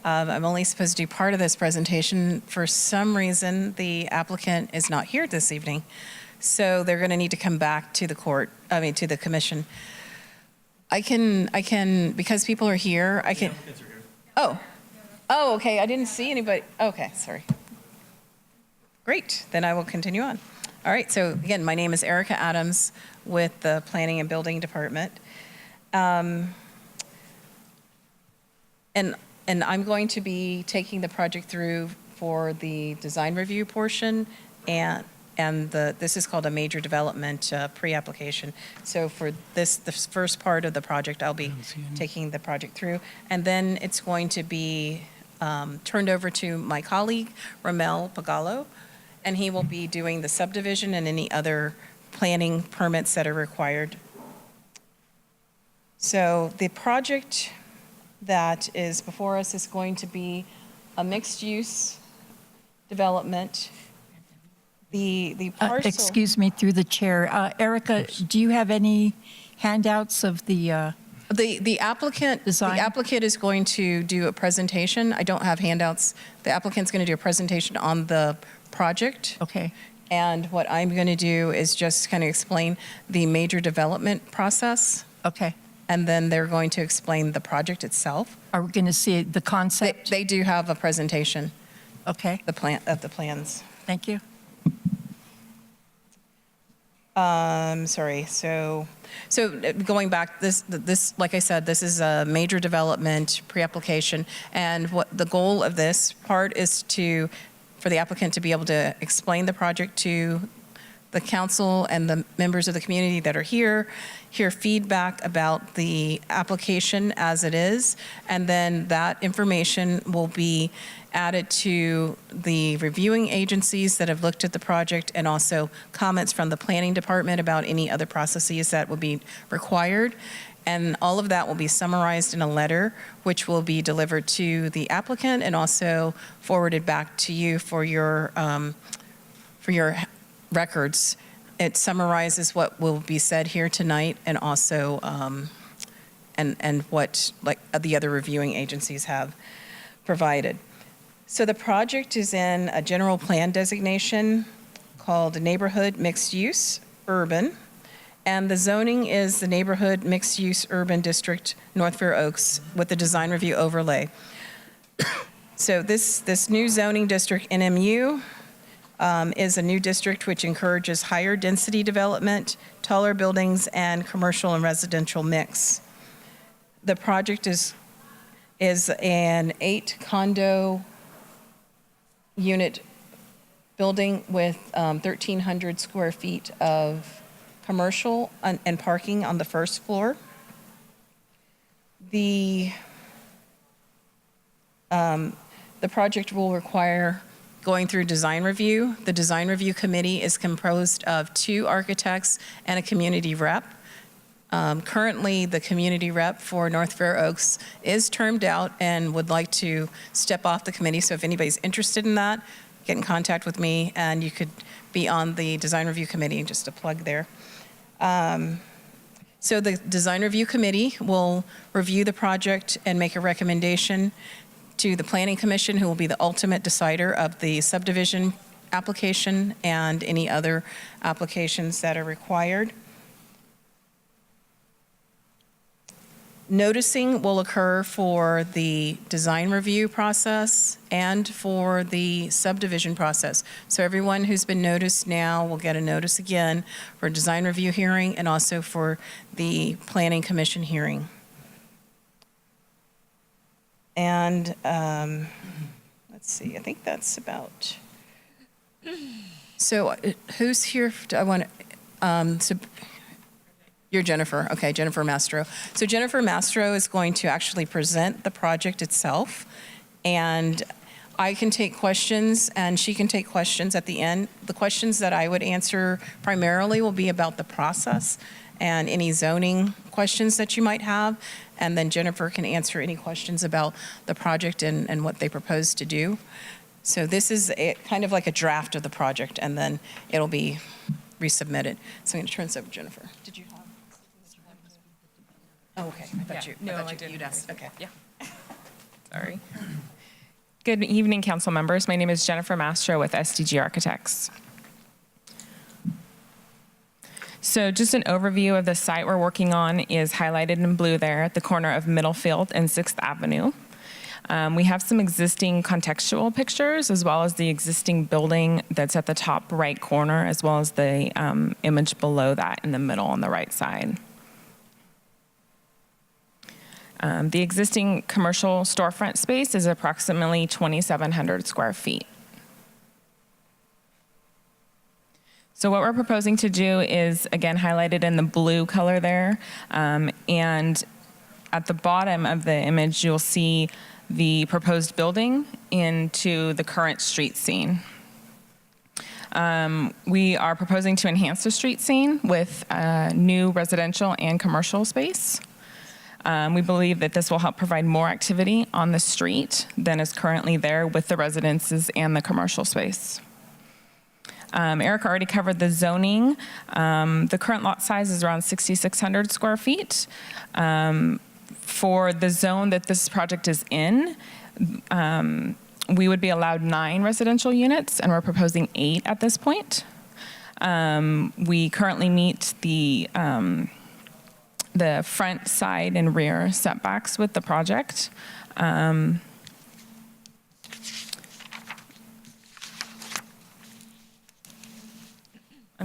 I'm only supposed to do part of this presentation. For some reason, the applicant is not here this evening, so they're going to need to come back to the to the commission. I can, because people are here, I can. Oh, okay. I didn't see anybody. Okay, sorry. Great. Then I will continue on. All right. So again, my name is Erica Adams with the Planning and Building Department. And I'm going to be taking the project through for the design review portion, and this is called a major development pre-application. So for the first part of the project, I'll be taking the project through, and then it's going to be turned over to my colleague, Ramel Pagallo, and he will be doing the subdivision and any other planning permits that are required. So the project that is before us is going to be a mixed-use development. The parcel. Excuse me, through the chair. Erica, do you have any handouts of the The applicant, design? The applicant is going to do a presentation. I don't have handouts. The applicant's going to do a presentation on the project. Okay. And what I'm going to do is just kind of explain the major development process. Okay. And then they're going to explain the project itself. Are we going to see the concept? They do have a presentation. Okay. The plans. Thank you. Sorry. So going back, this, like I said, this is a major development pre-application, and what the goal of this part is for the applicant to be able to explain the project to the council and the members of the community that are here, hear feedback about the application as it is, and then that information will be added to the reviewing agencies that have looked at the project, and also comments from the planning department about any other processes that would be required. And all of that will be summarized in a letter, which will be delivered to the applicant and also forwarded back to you for your records. It summarizes what will be said here tonight, and also and what like the other reviewing agencies have provided. So the project is in a general plan designation called Neighborhood Mixed Use Urban, and the zoning is the Neighborhood Mixed Use Urban District, North Fair Oaks, with the design review overlay. So this new zoning district, NMU, is a new district which encourages higher density development, taller buildings, and commercial and residential mix. The project is an 8 condo unit building with 1,300 square feet of commercial and parking on the first floor. The project will require going through design review. The design review committee is composed of 2 architects and a community rep. Currently, the community rep for North Fair Oaks is termed out and would like to step off the committee. So if anybody's interested in that, get in contact with me, and you could be on the design review committee, just a plug there. So the design review committee will review the project and make a recommendation to the planning commission, who will be the ultimate decider of the subdivision application and any other applications that are required. Noticing will occur for the design review process and for the subdivision process. So everyone who's been noticed now will get a notice again for design review hearing and also for the planning commission hearing. And let's see, I think that's about. So who's here? I want to. You're Jennifer. Okay, Jennifer Mastro. So Jennifer Mastro is going to actually present the project itself, and I can take questions and she can take questions at the end. The questions that I would answer primarily will be about the process and any zoning questions that you might have, and then Jennifer can answer any questions about the project and what they propose to do. So this is kind of like a draft of the project, and then it'll be resubmitted. So I'm going to turn this over to Jennifer. Did you have? Oh, okay. I thought you'd asked. Okay. Yeah. Sorry. Good evening, council members. My name is Jennifer Mastro with SDG Architects. So just an overview of the site we're working on is highlighted in blue there at the corner of Middlefield and 6th Avenue. We have some existing contextual pictures as well as the existing building that's at the top right corner, as well as the image below that in the middle on the right side. The existing commercial storefront space is approximately 2,700 square feet. So what we're proposing to do is, again, highlighted in the blue color there, and at the bottom of the image, you'll see the proposed building into the current street scene. We are proposing to enhance the street scene with new residential and commercial space. We believe that this will help provide more activity on the street than is currently there with the residences and the commercial space. Eric already covered the zoning. The current lot size is around 6,600 square feet. For the zone that this project is in, we would be allowed 9 residential units, and we're proposing 8 at this point. We currently meet the front, side, and rear setbacks with the project. I'm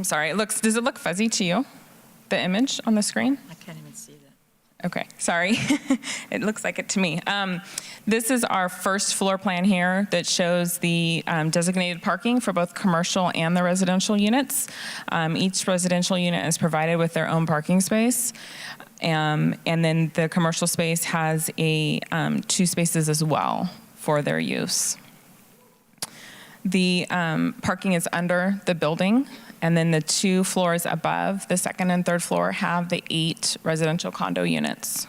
sorry, does it look fuzzy to you, the image on the screen? I can't even see that. Okay, sorry. It looks like it to me. This is our first floor plan here that shows the designated parking for both commercial and the residential units. Each residential unit is provided with their own parking space. And then the commercial space has 2 spaces as well for their use. The parking is under the building, and then the 2 floors above, the 2nd and 3rd floor, have the 8 residential condo units.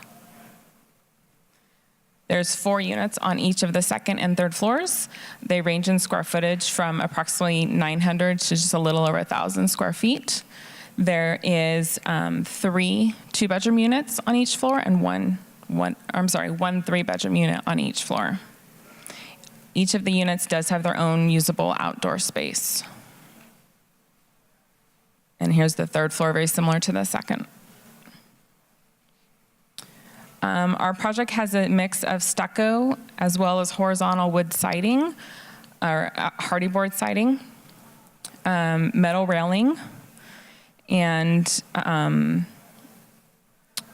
There's 4 units on each of the 2nd and 3rd floors. They range in square footage from approximately 900 to just a little over 1,000 square feet. There is 3 2-bedroom units on each floor and one 3-bedroom unit on each floor. Each of the units does have their own usable outdoor space. And here's the 3rd floor, very similar to the 2nd. Our project has a mix of stucco as well as horizontal wood siding, or hardy board siding, metal railing, and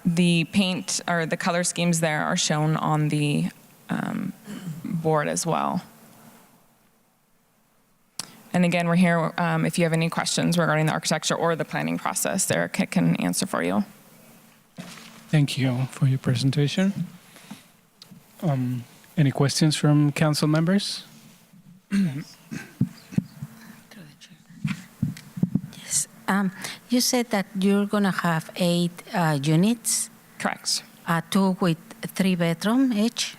the paint or the color schemes there are shown on the board as well. And again, we're here if you have any questions regarding the architecture or the planning process, Eric can answer for you. Thank you for your presentation. Any questions from council members? Yes. You said that you're going to have 8 units, Correct. 2 with 3 bedroom each.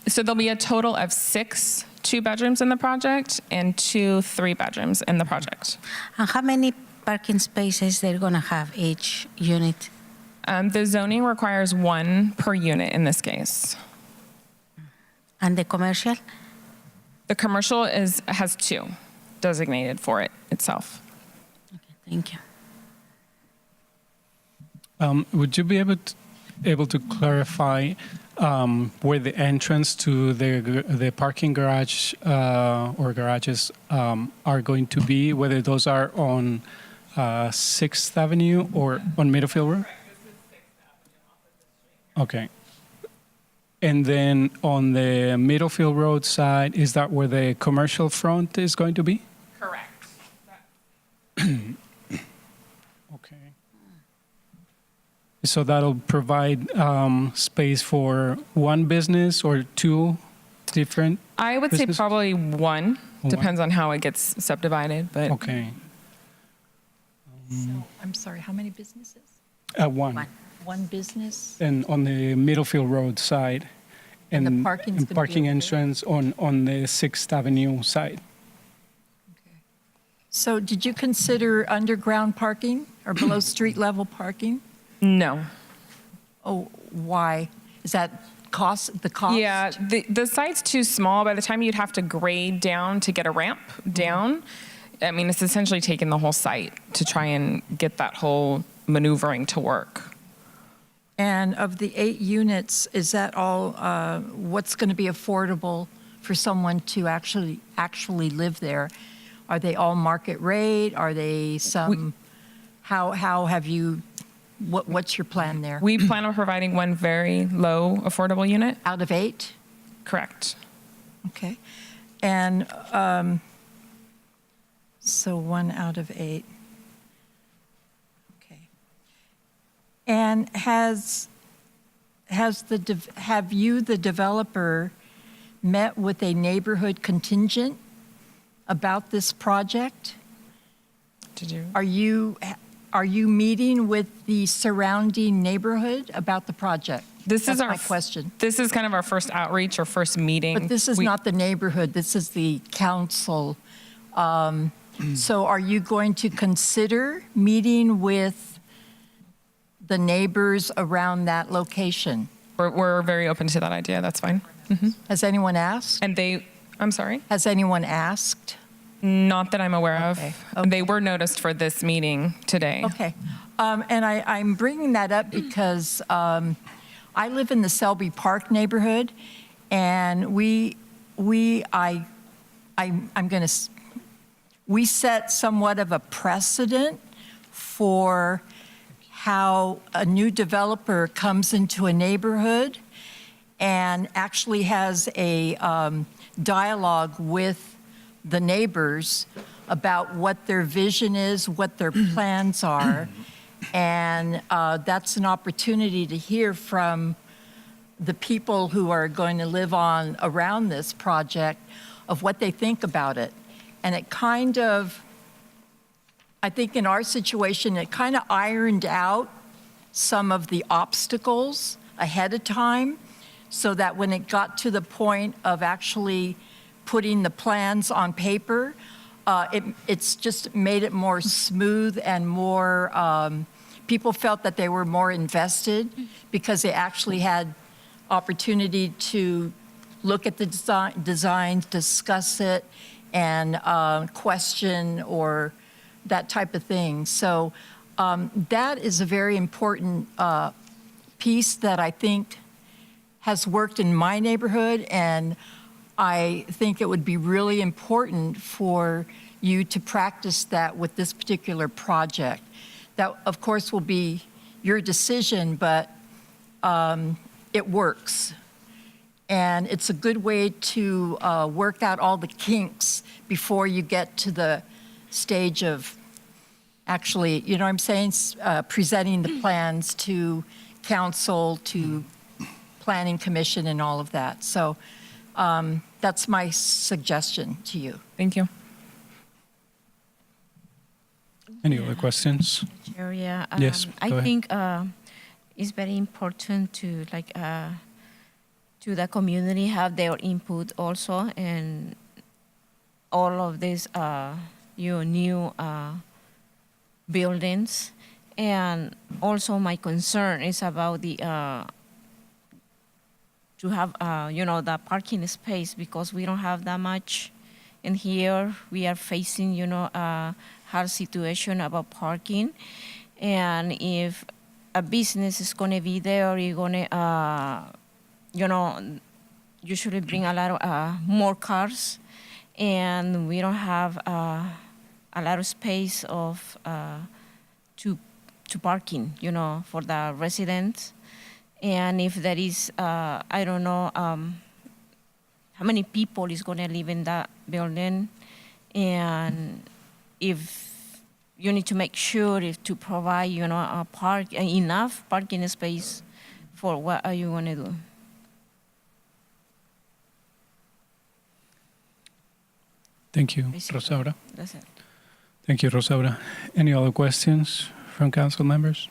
So there'll be a total of 6 2-bedrooms in the project and 2 3-bedrooms in the project. And how many parking spaces they're going to have each unit? The zoning requires 1 per unit in this case. And the commercial? The commercial has 2 designated for it itself. Okay, thank you. Would you be able to clarify where the entrance to the parking garage or garages are going to be, whether those are on 6th Avenue or on Middlefield Road? Okay. And then on the Middlefield Road side, is that where the commercial front is going to be? Correct. Okay. So that'll provide space for 1 business or 2 different? I would say businesses? probably 1. 1. Depends on how it gets subdivided, but Okay. So, I'm sorry, how many businesses? 1. 1 business? And on the Middlefield Road side. And the parking's gonna be parking over there? entrance on the 6th Avenue side. So did you consider underground parking or below street level parking? no. Oh, why? Is that the cost? Yeah, the site's too small. By the time you'd have to grade down to get a ramp down, I mean, it's essentially taking the whole site to try and get that whole maneuvering to work. And of the 8 units, is that all, what's going to be affordable for someone to actually live there? Are they all market rate? Are they some, how have you, what's your plan there? We plan on providing one very low affordable unit. Out of 8? Correct. Okay. And so 1 out of 8. Okay. And have you, the developer, met with a neighborhood contingent about this project? Did you? Are you meeting with the surrounding neighborhood about the project? That's my question. This is kind of our first outreach or first meeting. But this is not the neighborhood, this is the council. So are you going to consider meeting with the neighbors around that location? We're very open to that idea. That's fine. Has anyone asked? And I'm sorry? Has anyone asked? Not that I'm aware Okay, of. They were noticed for this meeting today. Okay. And I'm bringing that up because I live in the Selby Park neighborhood, and we set somewhat of a precedent for how a new developer comes into a neighborhood and actually has a dialogue with the neighbors about what their vision is, what their plans are. And that's an opportunity to hear from the people who are going to live on around this project of what they think about it. And it kind of, I think in our situation, it kind of ironed out some of the obstacles ahead of time so that when it got to the point of actually putting the plans on paper, it's just made it more smooth and more, people felt that they were more invested because they actually had opportunity to look at the designs, discuss it, and question or that type of thing. So that is a very important piece that I think has worked in my neighborhood, and I think it would be really important for you to practice that with this particular project. That, of course, will be your decision, but it works. And it's a good way to work out all the kinks before you get to the stage of actually, you know what I'm saying, presenting the plans to council, to planning commission and all of that. So that's my suggestion to you. Thank you. Any other questions? Area. Yes, I go ahead. think it's very important to to the community have their input also, and all of these new buildings. And also my concern is about the to have the parking space, because we don't have that much. And here we are facing a hard situation about parking. And if a business is going to be there, you're going to usually bring a lot of more cars, and we don't have a lot of space of to parking, for the residents. And if there is, I don't know how many people is going to live in that building, and if you need to make sure to provide, enough parking space for what are you going to do. Thank you, Basically. Rosaura. That's it. Thank you, Rosaura. Any other questions from council members?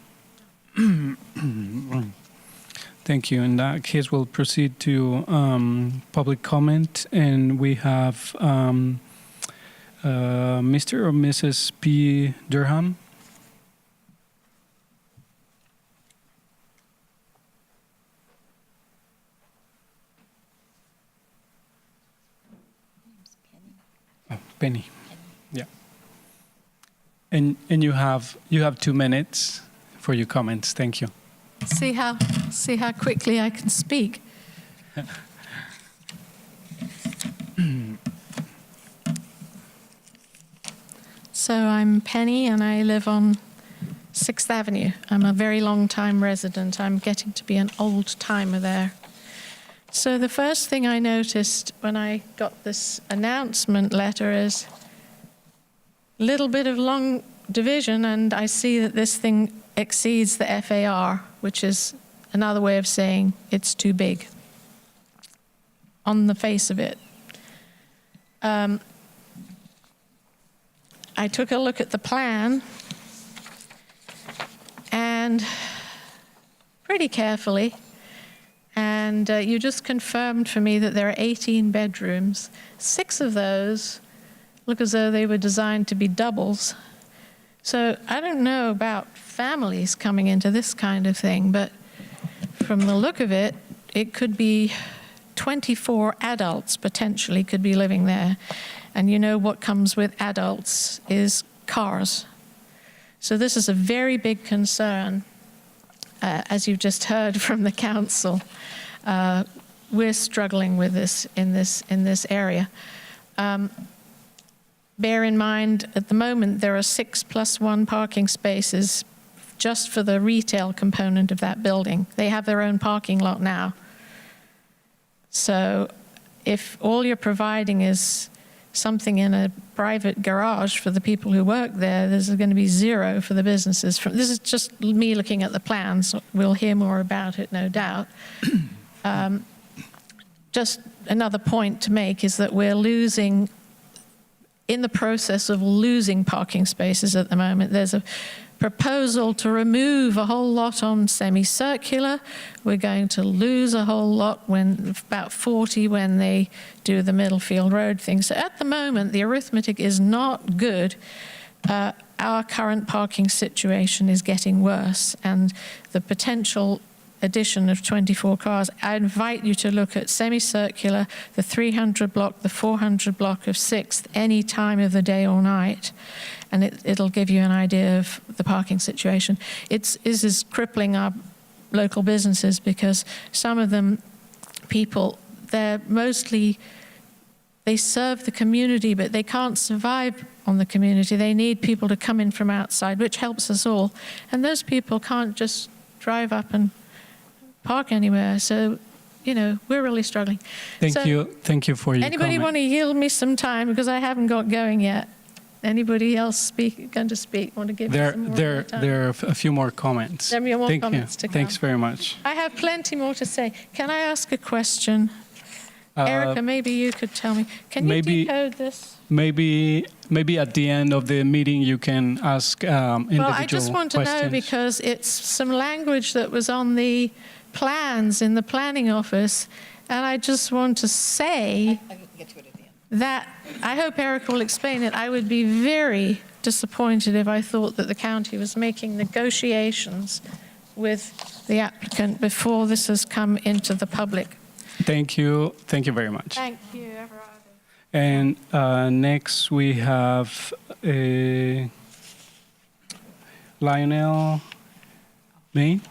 Thank you. In that case, we'll proceed to public comment, and we have Mr. or Mrs. P. Durham. Penny. Yeah. And you have 2 minutes for your comments. Thank you. See how quickly I can speak. So I'm Penny and I live on 6th Avenue. I'm a very long time resident. I'm getting to be an old timer there. So the first thing I noticed when I got this announcement letter is a little bit of long division, and I see that this thing exceeds the FAR, which is another way of saying it's too big on the face of it. I took a look at the plan and pretty carefully, and you just confirmed for me that there are 18 bedrooms. 6 of those look as though they were designed to be doubles. So I don't know about families coming into this kind of thing, but from the look of it, it could be 24 adults potentially could be living there. And you know what comes with adults is cars. So this is a very big concern, as you've just heard from the council. We're struggling with this in this area. Bear in mind, at the moment, there are 6 + 1 parking spaces just for the retail component of that building. They have their own parking lot now. So if all you're providing is something in a private garage for the people who work there, there's going to be 0 for the businesses. This is just me looking at the plans. We'll hear more about it, no doubt. Just another point to make is that we're losing, in the process of losing parking spaces at the moment. There's a proposal to remove a whole lot on semicircular. We're going to lose a whole lot when about 40 when they do the Middlefield Road thing. So at the moment, the arithmetic is not good. Our current parking situation is getting worse, and the potential addition of 24 cars. I invite you to look at semicircular, the 300 block, the 400 block of 6th, any time of the day or night, and it'll give you an idea of the parking situation. This is crippling our local businesses because some of them, they're mostly, they serve the community, but they can't survive on the community. They need people to come in from outside, which helps us all. And those people can't just drive up and park anywhere. So, you know, we're really struggling. Thank you for your Anybody comment. want to yield me some time because I haven't got going yet? Anybody else going to speak? Want to give me some more time? There are a few more comments. There are more Thank comments you. to come. Thanks very much. I have plenty more to say. Can I ask a question? Erica, maybe you could tell me. Can you decode this? Maybe at the end of the meeting you can ask individual questions. Well, I just want to know because it's some language that was on the plans in the planning office, and I just want to say that I hope Eric will explain it. I would be very disappointed if I thought that the county was making negotiations with the applicant before this has come into the public. Thank you very much. Thank you, Everard. And next we have Lionel Main.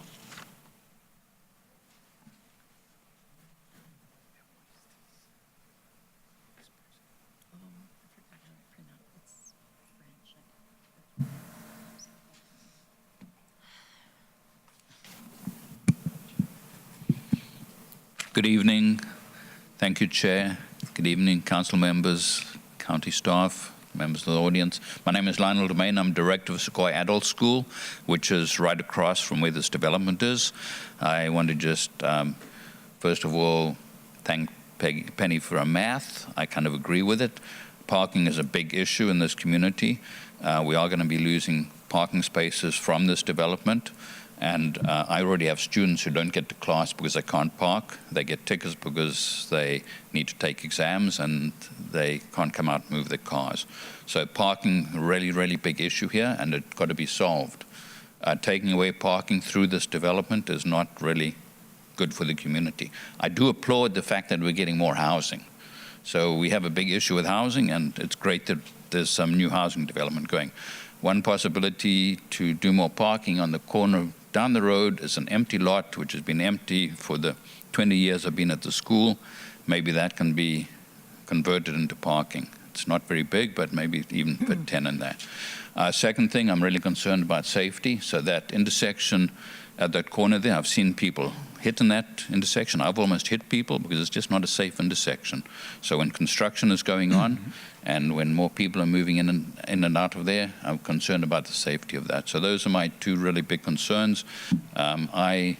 Good evening. Thank you, Chair. Good evening, council members, county staff, members of the audience. My name is Lionel Domain. I'm director of Sequoia Adult School, which is right across from where this development is. I want to just, first of all, thank Penny for her math. I kind of agree with it. Parking is a big issue in this community. We are going to be losing parking spaces from this development. And I already have students who don't get to class because they can't park. They get tickets because they need to take exams and they can't come out and move their cars. So parking, really, really big issue here, and it's got to be solved. Taking away parking through this development is not really good for the community. I do applaud the fact that we're getting more housing. So we have a big issue with housing, and it's great that there's some new housing development going. One possibility to do more parking on the corner down the road is an empty lot, which has been empty for the 20 years I've been at the school. Maybe that can be converted into parking. It's not very big, but maybe even put 10 in that. Second thing, I'm really concerned about safety. So that intersection at that corner there, I've seen people hit in that intersection. I've almost hit people because it's just not a safe intersection. So when construction is going on and when more people are moving in and out of there, I'm concerned about the safety of that. So those are my two really big concerns. I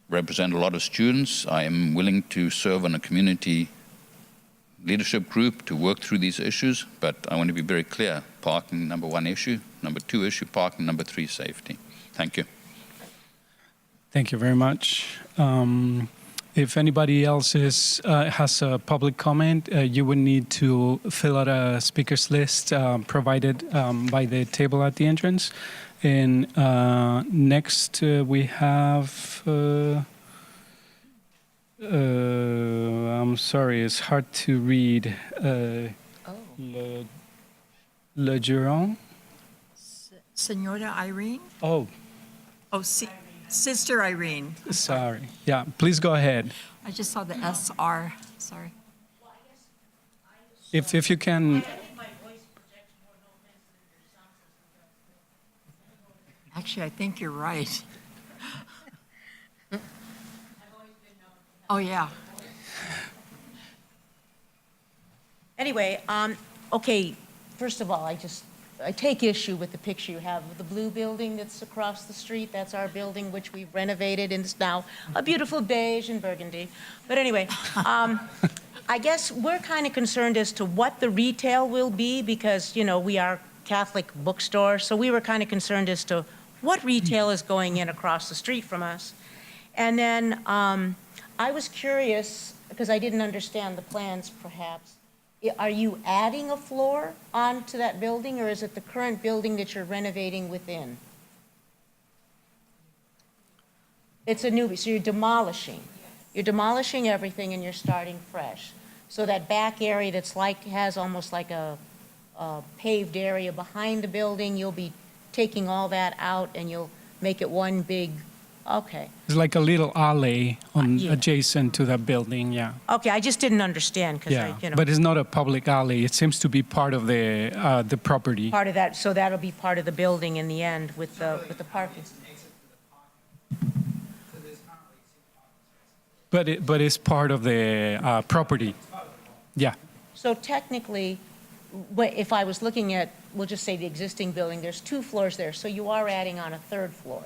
represent a lot of students. I am willing to serve on a community leadership group to work through these issues, but I want to be very clear. Parking, number one issue. Number two issue, parking. Number three, safety. Thank you. Thank you very much. If anybody else has a public comment, you would need to fill out a speakers list provided by the table at the entrance. And next we have, I'm sorry, it's hard to read. Le Giron? Senora Irene? Oh, Sister Irene. sorry. Yeah, please go ahead. I just saw the SR, sorry. If you can, Actually, I think you're right. Oh, yeah. Anyway, okay, first of all, I take issue with the picture you have of the blue building that's across the street. That's our building, which we've renovated, and it's now a beautiful beige and burgundy. But anyway, I guess we're kind of concerned as to what the retail will be because, you know, we are Catholic bookstore, so we were kind of concerned as to what retail is going in across the street from us. And then I was curious, because I didn't understand the plans perhaps, are you adding a floor onto that building, or is it the current building that you're renovating within? It's a new, so you're demolishing. You're demolishing everything and you're starting fresh. So that back area that's like, has almost like a paved area behind the building, you'll be taking all that out and you'll make it one big, okay. it's like a little alley Yeah. adjacent to that building, yeah. Okay, I just didn't understand because Yeah, you know. but it's not a public alley. It seems to be part of the property. Part of that, so that'll be part of the building in the end with the parking. But it's part of the property. Yeah. So technically, if I was looking at, we'll just say the existing building, there's 2 floors there, so you are adding on a 3rd floor.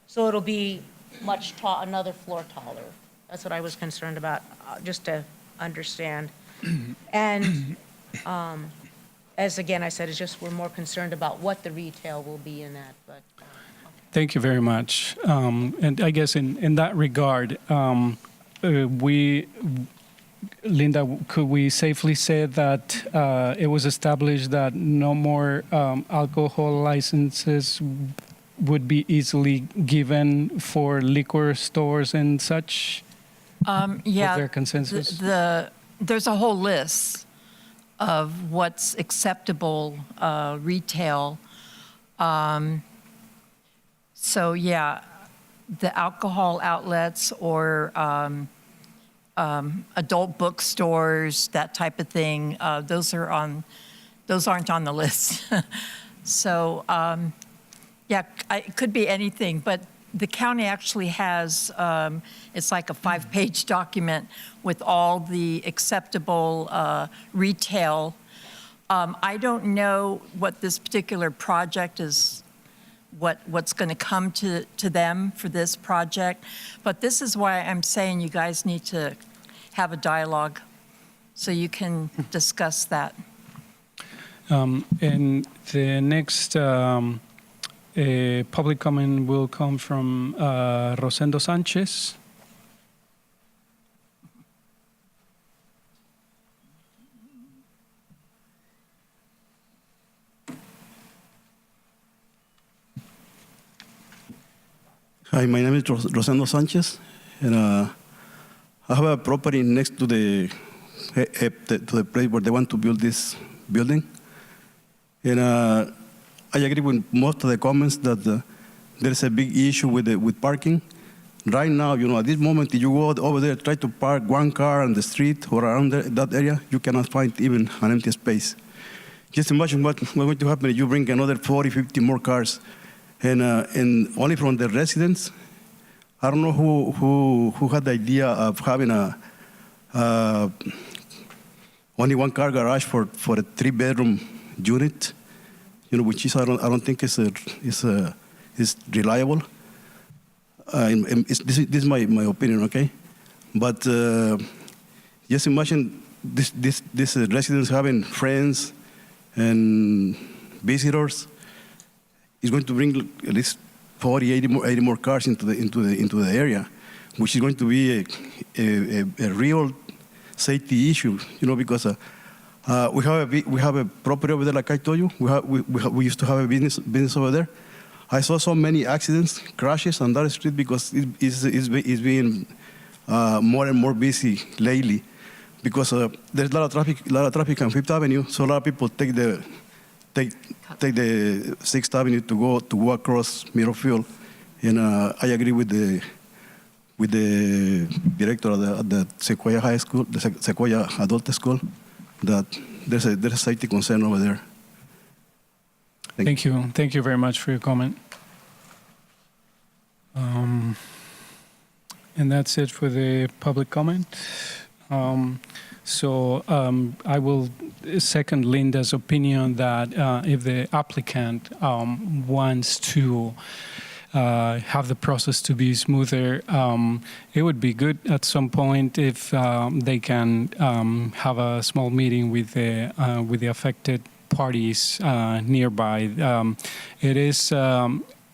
So it'll be much another floor taller. That's what I was concerned about, just to understand. And as again, I said, it's just we're more concerned about what the retail will be in that, but. Thank you very much. And I guess in that regard, Linda, could we safely say that it was established that no more alcohol licenses would be easily given for liquor stores and such? Yeah. Was there consensus? There's a whole list of what's acceptable retail. So yeah, the alcohol outlets or adult bookstores, that type of thing, those aren't on the list. So yeah, it could be anything, but the county actually has, it's like a 5-page document with all the acceptable retail. I don't know what this particular project is, what's going to come to them for this project, but this is why I'm saying you guys need to have a dialogue so you can discuss that. And the next public comment will come from Rosendo Sanchez. Hi, my name is Rosendo Sanchez, and I have a property next to the to the place where they want to build this building. And I agree with most of the comments that there's a big issue with parking. Right now, at this moment, if you go over there, try to park one car on the street or around that area, you cannot find even an empty space. Just imagine what's going to happen if you bring another 40, 50 more cars. And only from the residents, I don't know who had the idea of having only one car garage for a 3-bedroom unit, which is I don't think is reliable. This is my opinion, okay? But just imagine this residents having friends and visitors. Is going to bring at least 40, 80 more cars into the area, which is going to be a real safety issue, because we have a property over there, like I told you. We used to have a business over there. I saw so many accidents, crashes on that street because it's being more and more busy lately, because there's a lot of traffic on Fifth Avenue, so a lot of people take the 6th Avenue to go across Middlefield, and I agree with the director of the Sequoia High School, the Sequoia Adult School, that there's a safety concern over there. Thank you. Thank you very much for your comment. And that's it for the public comment. So I will second Linda's opinion that if the applicant wants to have the process to be smoother, it would be good at some point if they can have a small meeting with the affected parties nearby.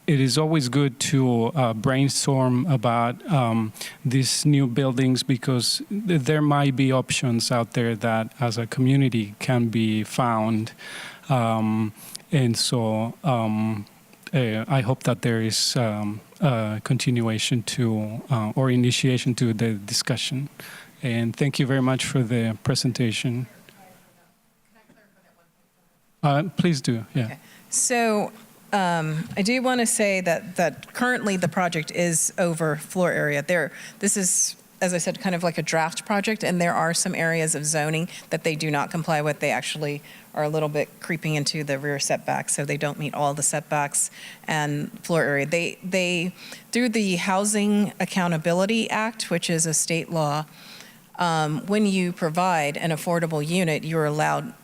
It is always good to brainstorm about these new buildings, because there might be options out there that as a community can be found. And so I hope that there is continuation to or initiation to the discussion. And thank you very much for the presentation. Please do, yeah. Okay. So I do want to say that currently the project is over floor area. This is, as I said, kind of like a draft project, and there are some areas of zoning that they do not comply with. They actually are a little bit creeping into the rear setback, so they don't meet all the setbacks and floor area. They through the Housing Accountability Act, which is a state law, when you provide an affordable unit, you're allowed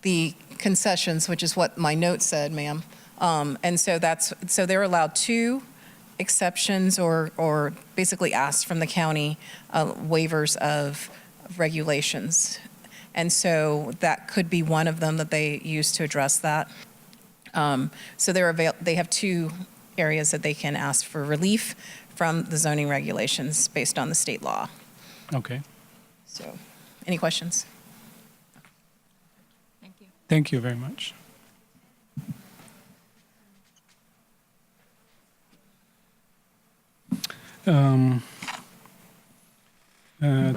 the concessions, which is what my note said, ma'am. And so they're allowed 2 exceptions or basically asked from the county waivers of regulations. And so that could be one of them that they use to address that. So they have 2 areas that they can ask for relief from the zoning regulations based on the state law. Okay. So, any questions? Thank you. Thank you very much.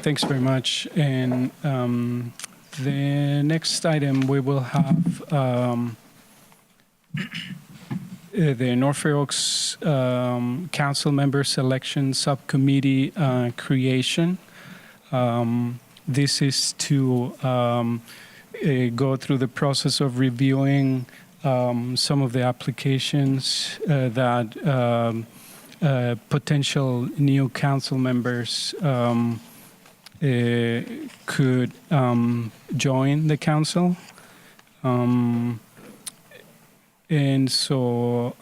Thanks very much. And the next item we will have the North Fair Oaks Council Member Selection Subcommittee creation. This is to go through the process of reviewing some of the applications that potential new council members could join the council. And so,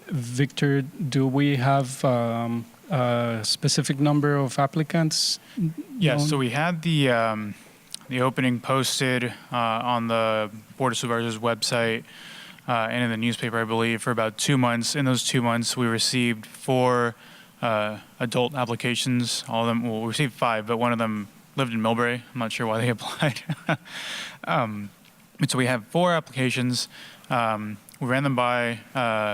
Victor, do we have a specific number of applicants? Yes, so we had the opening posted on the Board of Supervisors website and in the newspaper, I believe, for about 2 months. In those 2 months, we received 4 adult applications. All of them, well, we received 5, but one of them lived in Millbrae. I'm not sure why they applied. But so we have 4 applications. We ran them by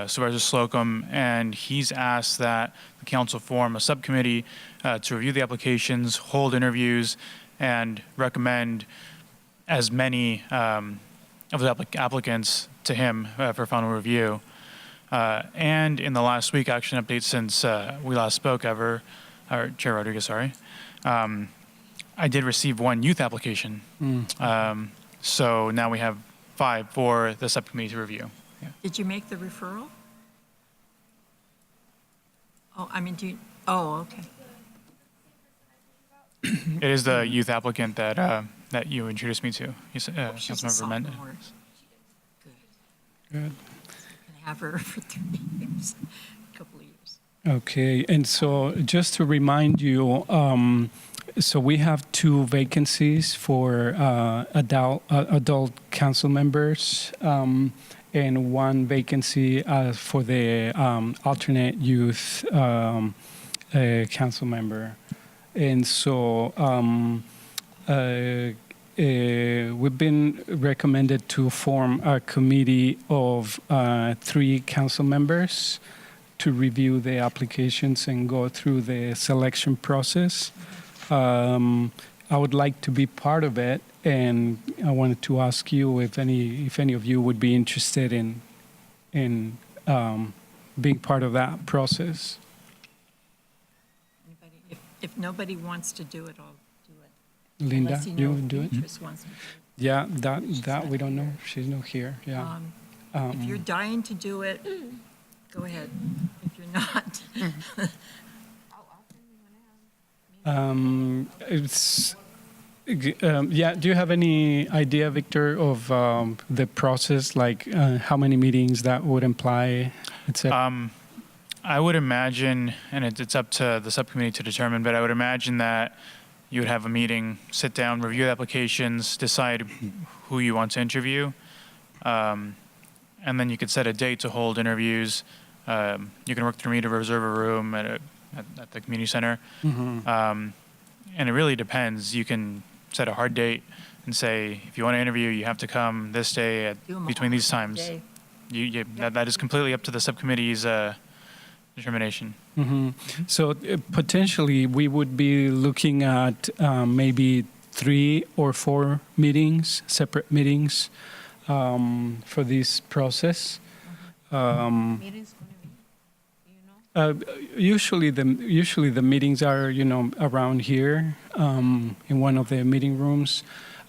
Supervisor Slocum, and he's asked that the council form a subcommittee to review the applications, hold interviews, and recommend as many of the applicants to him for final review. And in the last week action update since we last spoke, Chair Rodriguez, sorry, I did receive one youth application. So now we have 5 for the subcommittee to review. Yeah. Did you make the referral? Oh, I mean, okay. It is the youth applicant that that you introduced me to. She's a Councilmember Mendez. sophomore. Good. Can have her for 3 years, a couple of years. Okay, and so just to remind you, so we have 2 vacancies for adult council members, and 1 vacancy for the alternate youth council member. And so we've been recommended to form a committee of 3 council members to review the applications and go through the selection process. I would like to be part of it, and I wanted to ask you if any of you would be interested in being part of that process. If nobody wants to do it, I'll do it. Linda, Unless you would do it? Beatrice wants to do it. Yeah, that we don't know. She's not here. Yeah. If you're dying to do it, go ahead. If you're not, yeah. Do you have any idea, Victor, of the process, like how many meetings that would imply, etc.? I would imagine, and it's up to the subcommittee to determine, but I would imagine that you would have a meeting, sit down, review the applications, decide who you want to interview, and then you could set a date to hold interviews. You can work through me to reserve a room at the community center. And it really depends. You can set a hard date and say, if you want to interview, you have to come this day between these times. That is completely up to the subcommittee's determination. So potentially we would be looking at maybe 3 or 4 meetings, separate meetings for this process. Usually the meetings are around here in one of the meeting rooms,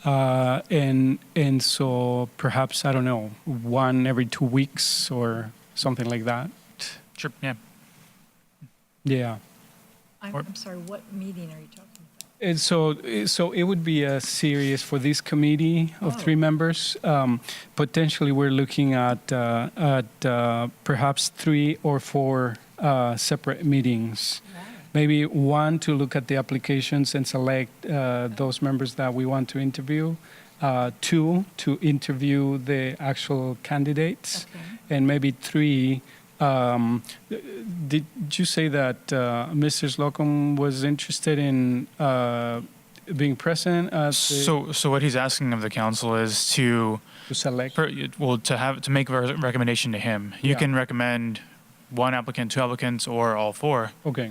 and so perhaps, I don't know, 1 every 2 weeks or something like that. Sure. Yeah. Yeah. I'm sorry, what meeting are you talking about? And so it would be a series for this committee of 3 members. Potentially, we're looking at perhaps 3 or 4 separate meetings. Maybe 1 to look at the applications and select those members that we want to interview. 2 to interview the actual candidates, and maybe 3. Did you say that Mr. Slocum was interested in being present at the So what he's asking of the council is to select? To make a recommendation to him. You can recommend 1 applicant, 2 applicants, or all 4. Okay.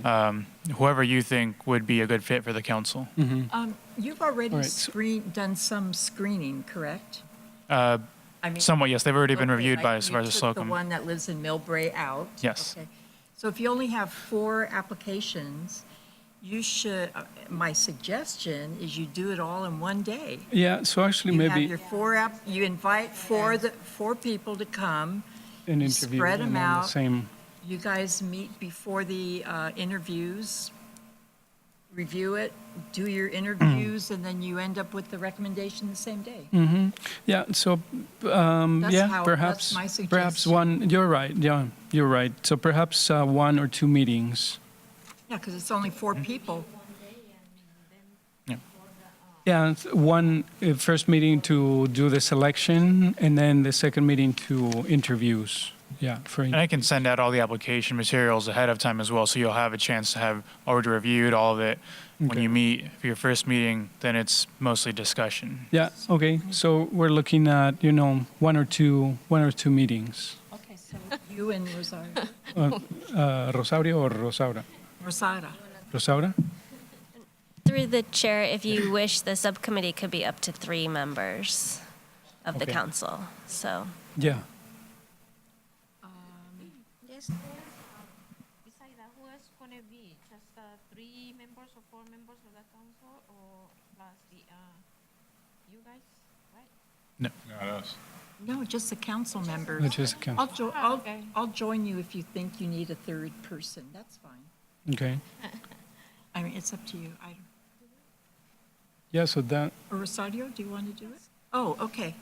Whoever you think would be a good fit for the council. You've already done some screening, correct? Somewhat, yes. They've already been reviewed by Supervisor Slocum. The one that lives in Millbrae out? Yes. Okay. So if you only have 4 applications, you should, my suggestion is you do it all in one day. Yeah, so actually You maybe... have your you invite 4 people to come, an you interview spread them and on the out. same... You guys meet before the interviews, review it, do your interviews, and then you end up with the recommendation the same day. Yeah, so That's my suggestion. perhaps 1, you're right, yeah, you're right. So perhaps 1 or 2 meetings. Yeah, because it's only 4 people. Yeah, 1 first meeting to do the selection, and then the second meeting to interviews. Yeah, And I can send out all the application materials ahead of time as well, so you'll have a chance to have already reviewed all of it. When you meet for your first meeting, then it's mostly discussion. Yeah, okay. So we're looking at, 1 or 2 meetings. Okay, so you and Rosario. Rosario or Rosaura? Rosada. Rosaura? The Through the chair, if you wish, the subcommittee could be up to 3 members of the Okay. council. So Yeah. Yes. Besides that, who is going to be? Just 3 members or 4 members of the council, or plus you guys, right? No. Not us. No, just the council members. No, just the council. I'll join you if you think you need a third person. That's fine. Okay. I mean, it's up to you. Yeah, so that, Or Rosario, do you want to do it? Oh, okay.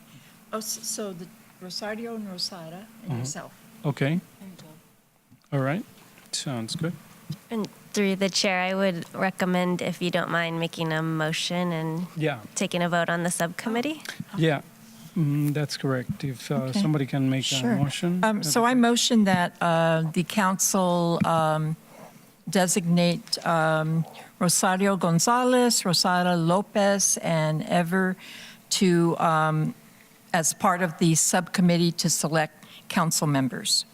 Oh, so the Rosario and Rosada and yourself. okay. There you go. All right. Sounds good. and through the chair, I would recommend, if you don't mind, making a motion and Yeah. taking a vote on the subcommittee. Yeah. That's correct. If Okay. somebody can make Sure. a motion. So I motion that the council designate Rosario Gonzalez, Rosada Lopez, and Ever to, as part of the subcommittee to select council members.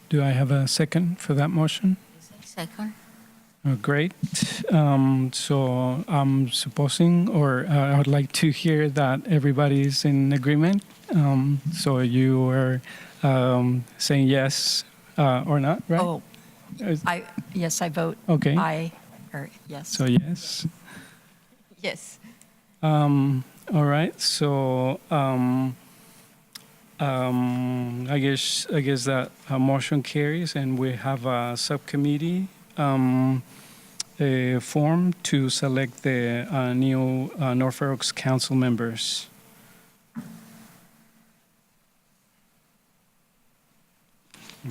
Do I have a second for that motion? Second. Oh, great. So I'm supposing, or I would like to hear that everybody's in agreement. So you are saying yes or not, right? Oh, yes, I vote Okay. aye, or yes. So yes. Yes. All right. So I guess that motion carries, and we have a subcommittee form to select the new North Fair Oaks council members.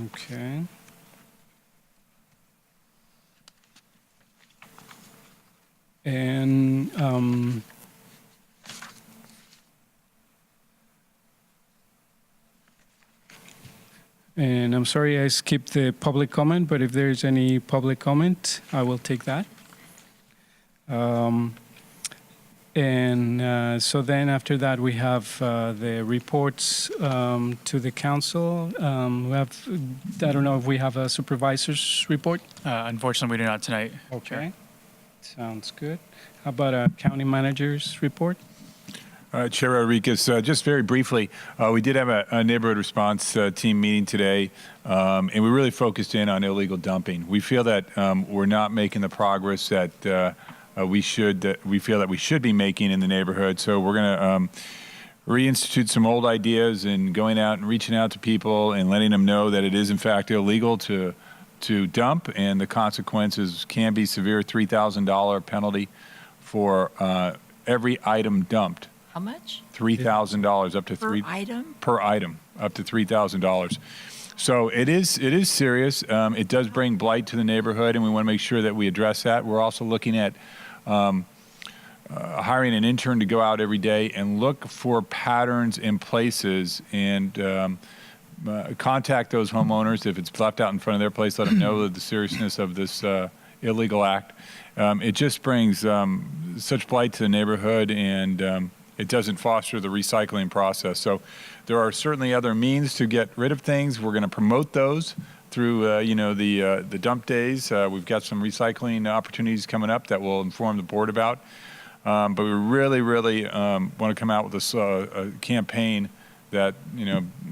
Okay. And I'm sorry I skipped the public comment, but if there's any public comment, I will take that. So then after that, we have the reports to the council. We have, I don't know if we have a supervisor's report. Unfortunately, we do not tonight. Okay, sounds good. How about a county manager's report? Chair Rodriguez, just very briefly, we did have a neighborhood response team meeting today, and we really focused in on illegal dumping. We feel that we're not making the progress that we feel that we should be making in the neighborhood. So we're going to reinstitute some old ideas and going out and reaching out to people and letting them know that it is in fact illegal to dump, and the consequences can be severe $3,000 penalty for every item dumped. How much? $3,000 up to per item up to $3,000. So it is serious. It does bring blight to the neighborhood, and we want to make sure that we address that. We're also looking at hiring an intern to go out every day and look for patterns in places and contact those homeowners if it's left out in front of their place. Let them know the seriousness of this illegal act. It just brings such blight to the neighborhood, and it doesn't foster the recycling process. So there are certainly other means to get rid of things. We're going to promote those through, the dump days. We've got some recycling opportunities coming up that we'll inform the board about. But we really want to come out with a campaign that,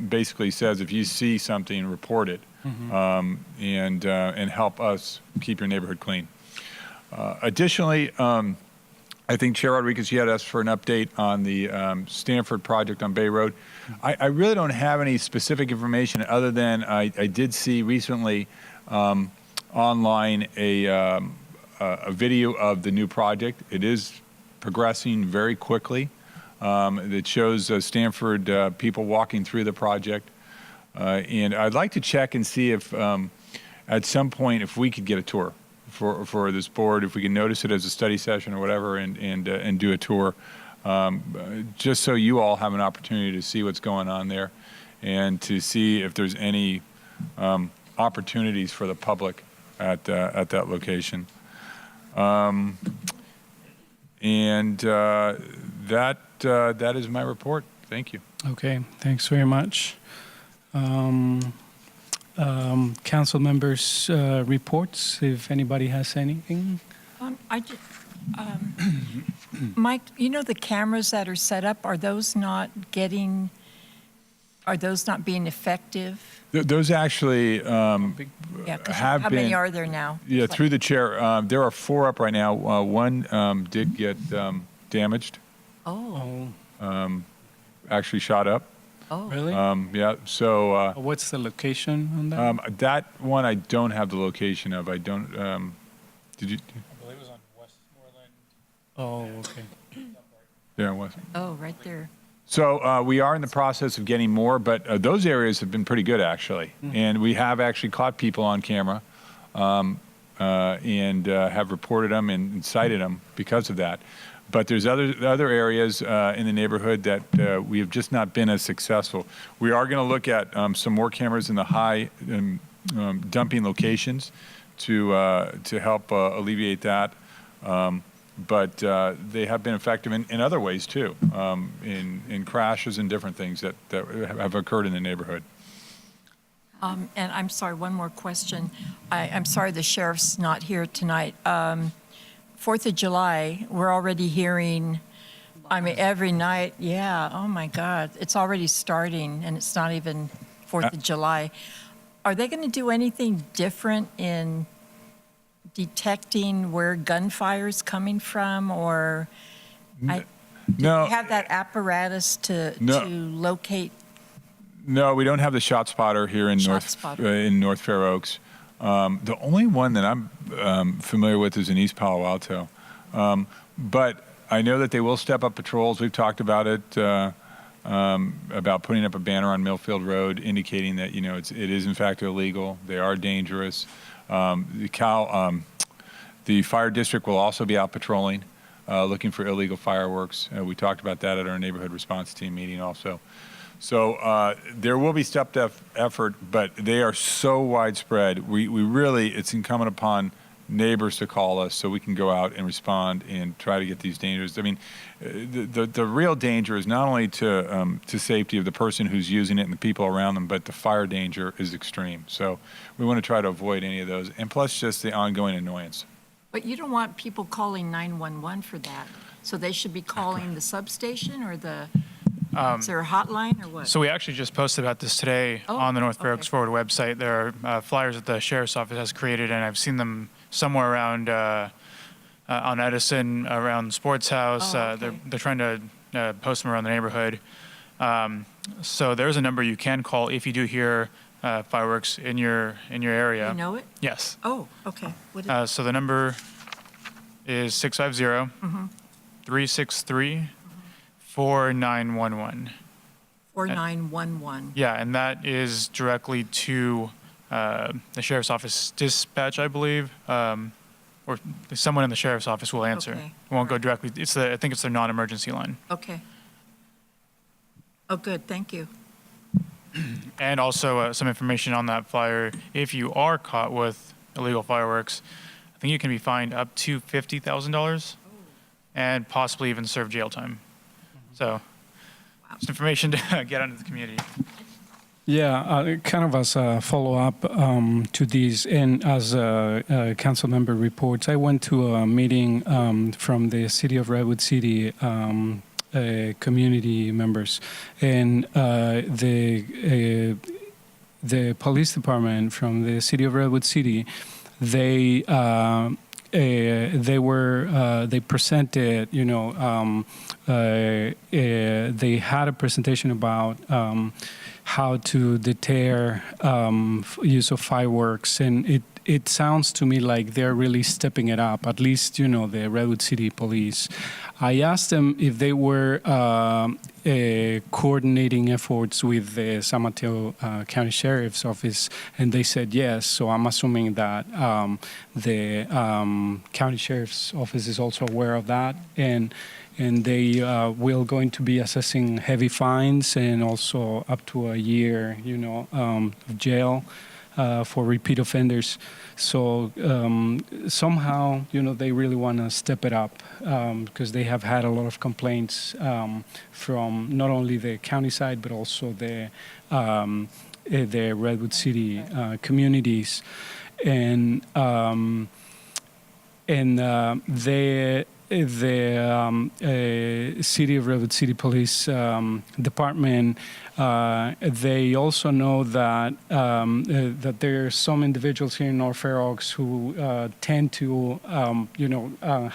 basically says if you see something, report it, and help us keep your neighborhood clean. Additionally, I think Chair Rodriguez, you had asked for an update on the Stanford project on Bay Road. I really don't have any specific information other than I did see recently online a video of the new project. It is progressing very quickly. It shows Stanford people walking through the project. And I'd like to check and see if at some point if we could get a tour for this board, if we can notice it as a study session or whatever, and do a tour, just so you all have an opportunity to see what's going on there, and to see if there's any opportunities for the public at that location. That is my report. Thank you. Okay, thanks very much. Council members' reports, if anybody has anything. Mike, you know the cameras that are set up, are those not being effective? Those actually Yeah, 'cause have how been. many are there now? Yeah, Like- through the chair. There are 4 up right now. One did get damaged, Oh, actually shot up. oh. Really? Yeah, so What's the location on that? that one I don't have the location of. I don't, did you? I believe it was on Westmoreland. Oh, okay. There it was. Oh, right there. So we are in the process of getting more, but those areas have been pretty good, actually. And we have actually caught people on camera and have reported them and cited them because of that. But there's other areas in the neighborhood that we have just not been as successful. We are going to look at some more cameras in the high dumping locations to help alleviate that. But they have been effective in other ways too, in crashes and different things that have occurred in the neighborhood. And I'm sorry, one more question. I'm sorry the sheriff's not here tonight. 4th of July, we're already hearing, I mean, every night, yeah, oh my God, it's already starting and it's not even 4th of July. Are they going to do anything different in detecting where gunfire is coming from, or do No. they have that apparatus to locate? No, we don't have the shot spotter here in North Fair Oaks. The only one that I'm familiar with is in East Palo Alto. But I know that they will step up patrols. We've talked about it, about putting up a banner on Millfield Road indicating that, you know, it is in fact illegal. They are dangerous. The fire district will also be out patrolling, looking for illegal fireworks. We talked about that at our neighborhood response team meeting also. So there will be stepped up effort, but they are so widespread. We really, it's incumbent upon neighbors to call us so we can go out and respond and try to get these dangers. I mean, the real danger is not only to safety of the person who's using it and the people around them, but the fire danger is extreme. So we want to try to avoid any of those, and plus just the ongoing annoyance. But you don't want people calling 911 for that. So they should be calling the substation or the, is there a hotline or what? So we actually just posted about this today on the North Fair Oaks Forward website. There are flyers that the sheriff's office has created, and I've seen them somewhere around on Edison, around the Sports House. They're trying to post them around the neighborhood. So there's a number you can call if you do hear fireworks in your area. You know it? Yes. Oh, okay. What is So the number is 650-363-4911. 4911. Yeah, and that is directly to the sheriff's office dispatch, I believe, or someone in the sheriff's office will answer. Okay. It won't go directly. I think it's their non-emergency line. Okay. Oh, good. Thank you. And also some information on that flyer. If you are caught with illegal fireworks, I think you can be fined up to $50,000 and possibly even serve jail time. So, it's information to get out into the community. Yeah, kind of as a follow-up to these, and as council member reports, I went to a meeting from the City of Redwood City community members, and the police department from the City of Redwood City, they presented, you know, they had a presentation about how to deter use of fireworks, and it sounds to me like they're really stepping it up, at least, you know, the Redwood City Police. I asked them if they were coordinating efforts with the San Mateo County Sheriff's Office, and they said yes. So I'm assuming that the County Sheriff's Office is also aware of that, and they will going to be assessing heavy fines and also up to a year, you know, of jail for repeat offenders. So somehow, you know, they really want to step it up because they have had a lot of complaints from not only the county side but also the Redwood City communities, and and the City of Redwood City Police Department, they also know that that there are some individuals here in North Fair Oaks who tend to,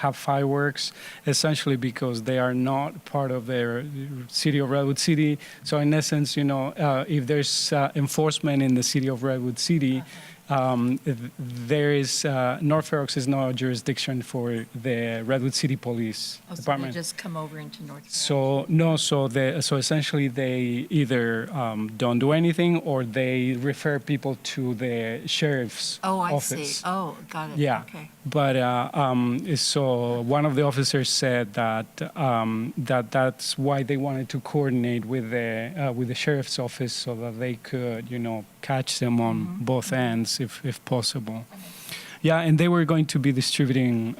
have fireworks, essentially because they are not part of their City of Redwood City. So in essence, if there's enforcement in the City of Redwood City, there is North Fair Oaks is no jurisdiction for the Redwood City Police Oh, so they Department. just come over into North Fair. So no, so essentially they either don't do anything or they refer people to the sheriff's office. I see. Oh, got it. Yeah. Okay. But so one of the officers said that that's why they wanted to coordinate with the sheriff's office so that they could, catch them on both ends if possible. Yeah, and they were going to be distributing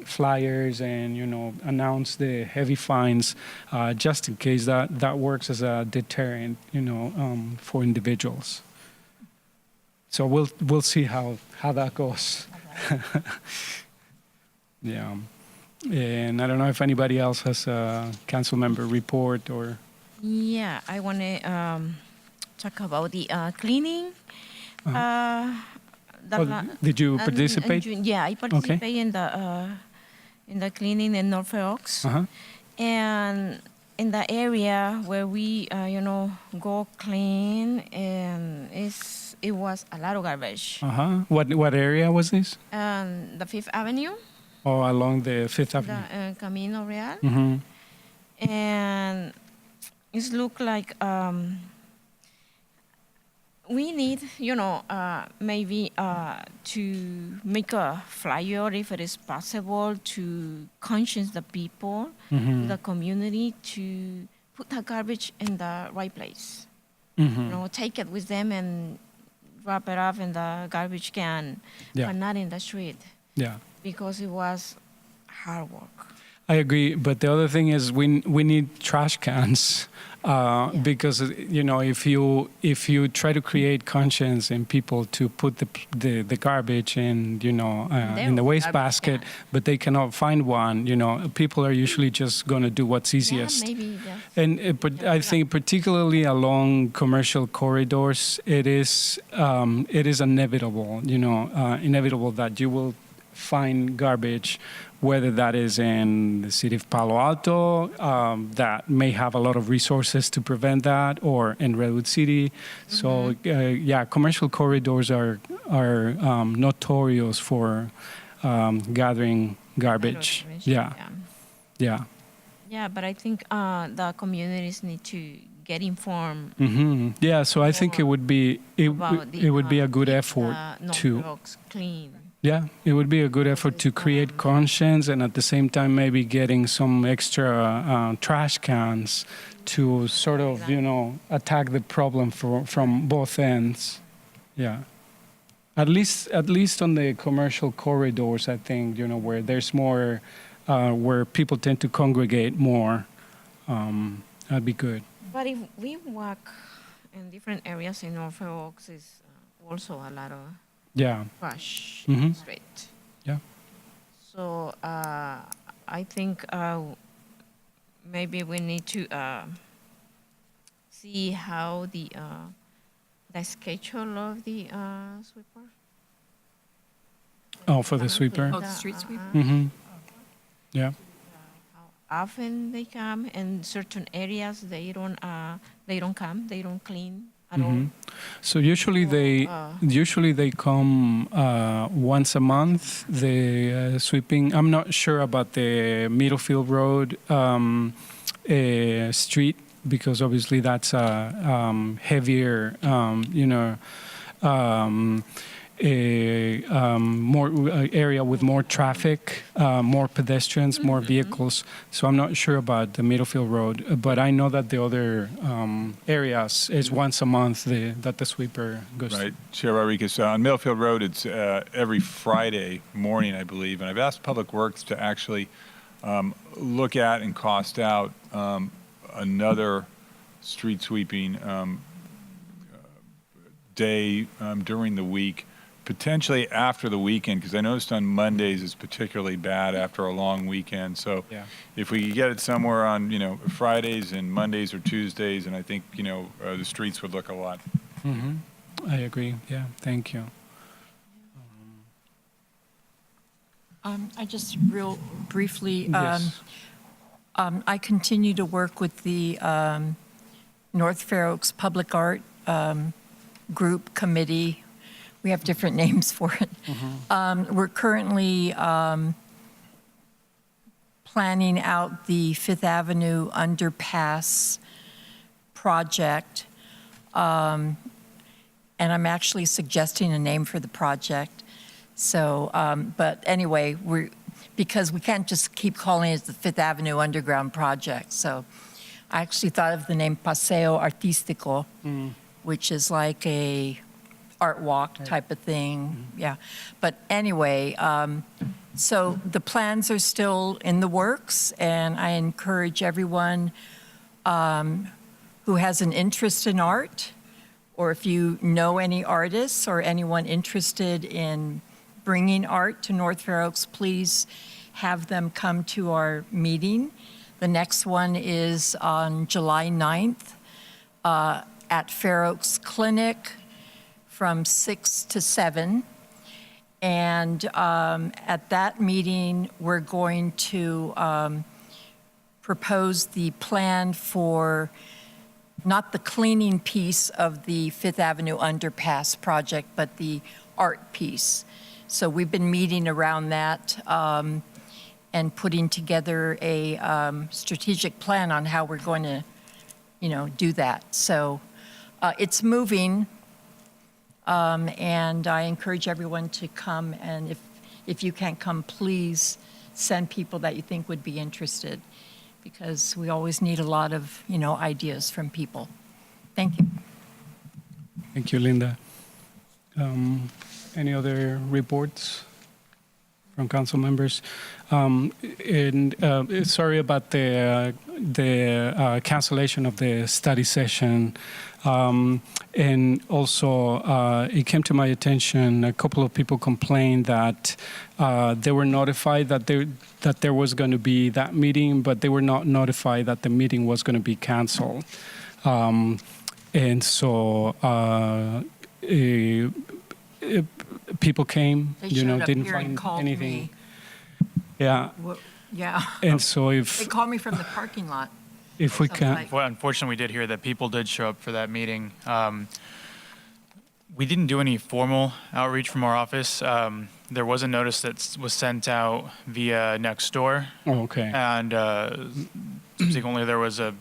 flyers and announce the heavy fines just in case that works as a deterrent, for individuals. So we'll see how that goes. Yeah, and I don't know if anybody else has a council member report or. Yeah, I want to talk about the cleaning. Did you participate? Yeah, I participated in the cleaning in North Fair Oaks. And in the area where we, go clean, and it was a lot of garbage. What area was this? The Fifth Avenue. Oh, along the Fifth Avenue. The Camino Real. Mm-hmm. And it looked like we need, maybe to make a flyer if it is possible to conscience the people, the community, to put the garbage in the right place. Take it with them and drop it off in the garbage can, but not in the street. Yeah. Because it was hard work. I agree, but the other thing is we need trash cans because if you try to create conscience in people to put the garbage in in the wastebasket, but they cannot find one, people are usually just going to do what's easiest. Yeah, maybe. And but I think particularly along commercial corridors, it is inevitable, inevitable that you will find garbage, whether that is in the city of Palo Alto, that may have a lot of resources to prevent that, or in Redwood City. So, commercial corridors are notorious for gathering garbage. Yeah, but I think the communities need to get informed. Yeah, so I think it would be a good effort to clean. Yeah, it would be a good effort to create conscience and at the same time maybe getting some extra trash cans to sort of, attack the problem from both ends. Yeah. At least on the commercial corridors, I think, where there's more, where people tend to congregate more, that'd be good. But if we walk in different areas in North Fair Oaks, is also a lot of trash street. Yeah. So I think maybe we need to see how the schedule of the sweeper. Oh, for the sweeper? Oh, the street sweeper? Mm-hmm. Yeah. How often they come, and certain areas they don't come, they don't clean at all. So usually they come once a month. The sweeping. I'm not sure about the Middlefield Road street because obviously that's a heavier, more area with more traffic, more pedestrians, more vehicles. So I'm not sure about the Middlefield Road, but I know that the other areas is once a month that the sweeper goes. Right, Chair Rodriguez. On Middlefield Road, it's every Friday morning, I believe, and I've asked Public Works to actually look at and cost out another street sweeping day during the week potentially after the weekend, because I noticed on Mondays it's particularly bad after a long weekend. So Yeah. if we could get it somewhere on, Fridays and Mondays or Tuesdays, and I think, the streets would look a lot. Mm-hmm. I agree. Yeah, thank you. I just real briefly, Yes. I continue to work with the North Fair Oaks Public Art Group Committee. We have different names for it. We're currently planning out the Fifth Avenue underpass project. And I'm actually suggesting a name for the project. So, but anyway, because we can't just keep calling it the Fifth Avenue Underground Project. So I actually thought of the name Paseo Artístico, which is like a art walk type of thing. Yeah. But anyway, so the plans are still in the works, and I encourage everyone who has an interest in art, or if you know any artists or anyone interested in bringing art to North Fair Oaks, please have them come to our meeting. The next one is on July 9th at Fair Oaks Clinic from 6 to 7. And at that meeting, we're going to propose the plan for not the cleaning piece of the Fifth Avenue underpass project, but the art piece. So we've been meeting around that and putting together a strategic plan on how we're going to, do that. So it's moving, and I encourage everyone to come. And if you can't come, please send people that you think would be interested, because we always need a lot of, ideas from people. Thank you. Thank you, Linda. Any other reports from council members? Sorry about the cancellation of the study session. And also, it came to my attention, a couple of people complained that they were notified that there was going to be that meeting, but they were not notified that the meeting was going to be canceled. And so people came, They showed up didn't here and find called anything. me. Yeah. Yeah. And so They if called me from the parking lot. we can, Well, unfortunately, we did hear that people did show up for that meeting. We didn't do any formal outreach from our office. There was a notice that was sent out via Nextdoor. oh, okay. And subsequently, there was a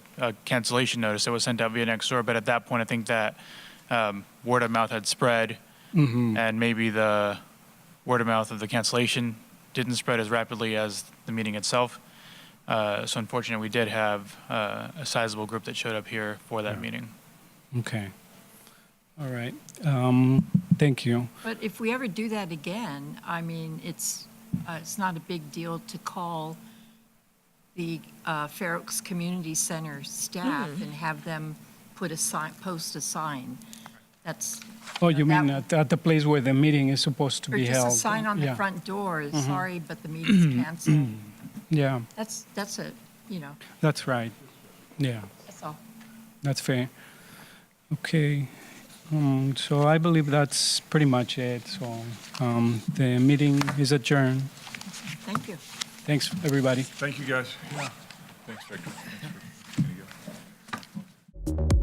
cancellation notice that was sent out via Nextdoor. But at that point, I think that word of mouth had spread, and maybe the word of mouth of the cancellation didn't spread as rapidly as the meeting itself. So unfortunately, we did have a sizable group that showed up here for that meeting. Okay. All right. Thank you. But if we ever do that again, I mean, it's not a big deal to call the Fair Oaks Community Center staff and have them post a sign. That's. Oh, you mean at the place where the meeting is supposed to Or be just held? a sign on the Yeah. front door, sorry, but the meeting's canceled. Yeah, That's it, that's right. Yeah, that's all. that's fair. Okay. So I believe that's pretty much it. So the meeting is adjourned. Thank you. Thanks, everybody. Thank you, guys. Yeah. Thanks, Victor. Thanks, Victor. There you go.